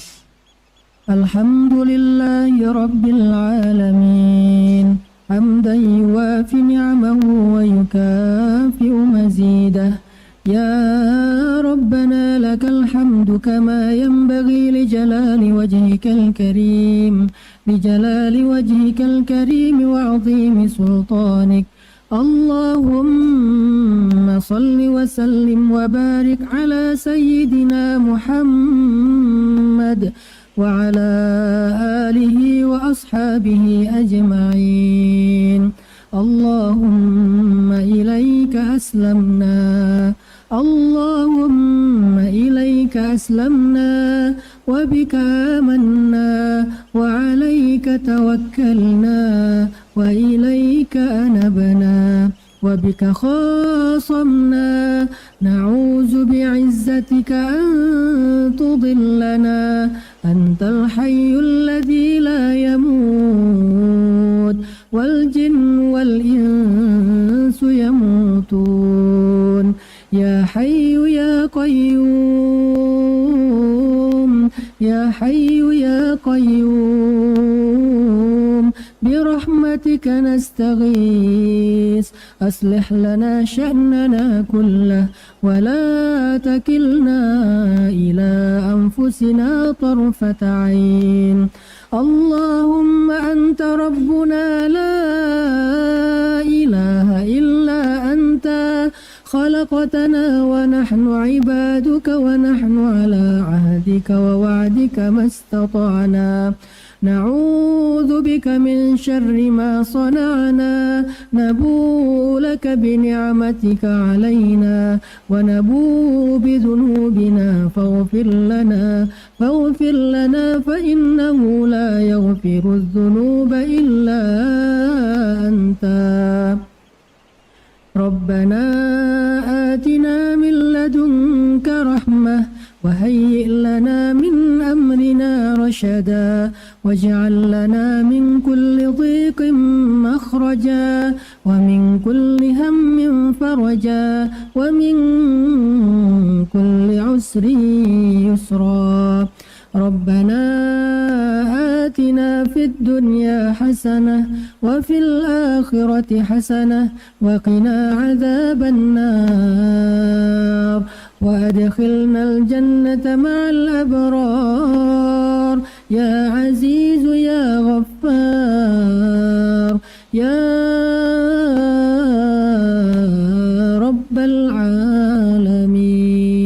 Alhamdulillahi rabbil alamin. Hamdan yuwafi ni'amahu wa yukafi'u mazidah. يا ربنا لك الحمد كما ينبغي لجلال وجهك الكريم وعظيم سلطانك. اللهم صل وسلم وبارك على سيدنا محمد وعلى آله وأصحابه أجمعين. اللهم إليك أسلمنا، اللهم إليك أسلمنا وبك آمنا وعليك توكلنا وإليك أنبنا وبك خاصمنا. نعوذ بعزتك أن تضلنا. أنت الحي الذي لا يموت والجن والإنس يموتون. يا حي يا قيوم، يا حي يا قيوم، برحمتك نستغيث. أصلح لنا شأننا كله ولا تكلنا إلى أنفسنا طرفة عين. اللهم أنت ربنا لا إله إلا أنت. خلقتنا ونحن عبادك ونحن على عهدك ووعدك ما استطعنا. نعوذ بك من شر ما صنعنا. نبوء لك بنعمتك علينا ونبوء بذنوبنا فاغفر لنا فإنه لا يغفر الذنوب إلا أنت. ربنا آتنا من لدنك رحمة وهيئ لنا من أمرنا رشدا. واجعل لنا من كل ضيق مخرجا ومن كل هم فرجا ومن كل عسر يسرا. ربنا آتنا في الدنيا حسنة وفي الآخرة حسنة وقنا عذاب النار وأدخلنا الجنة مع الأبرار.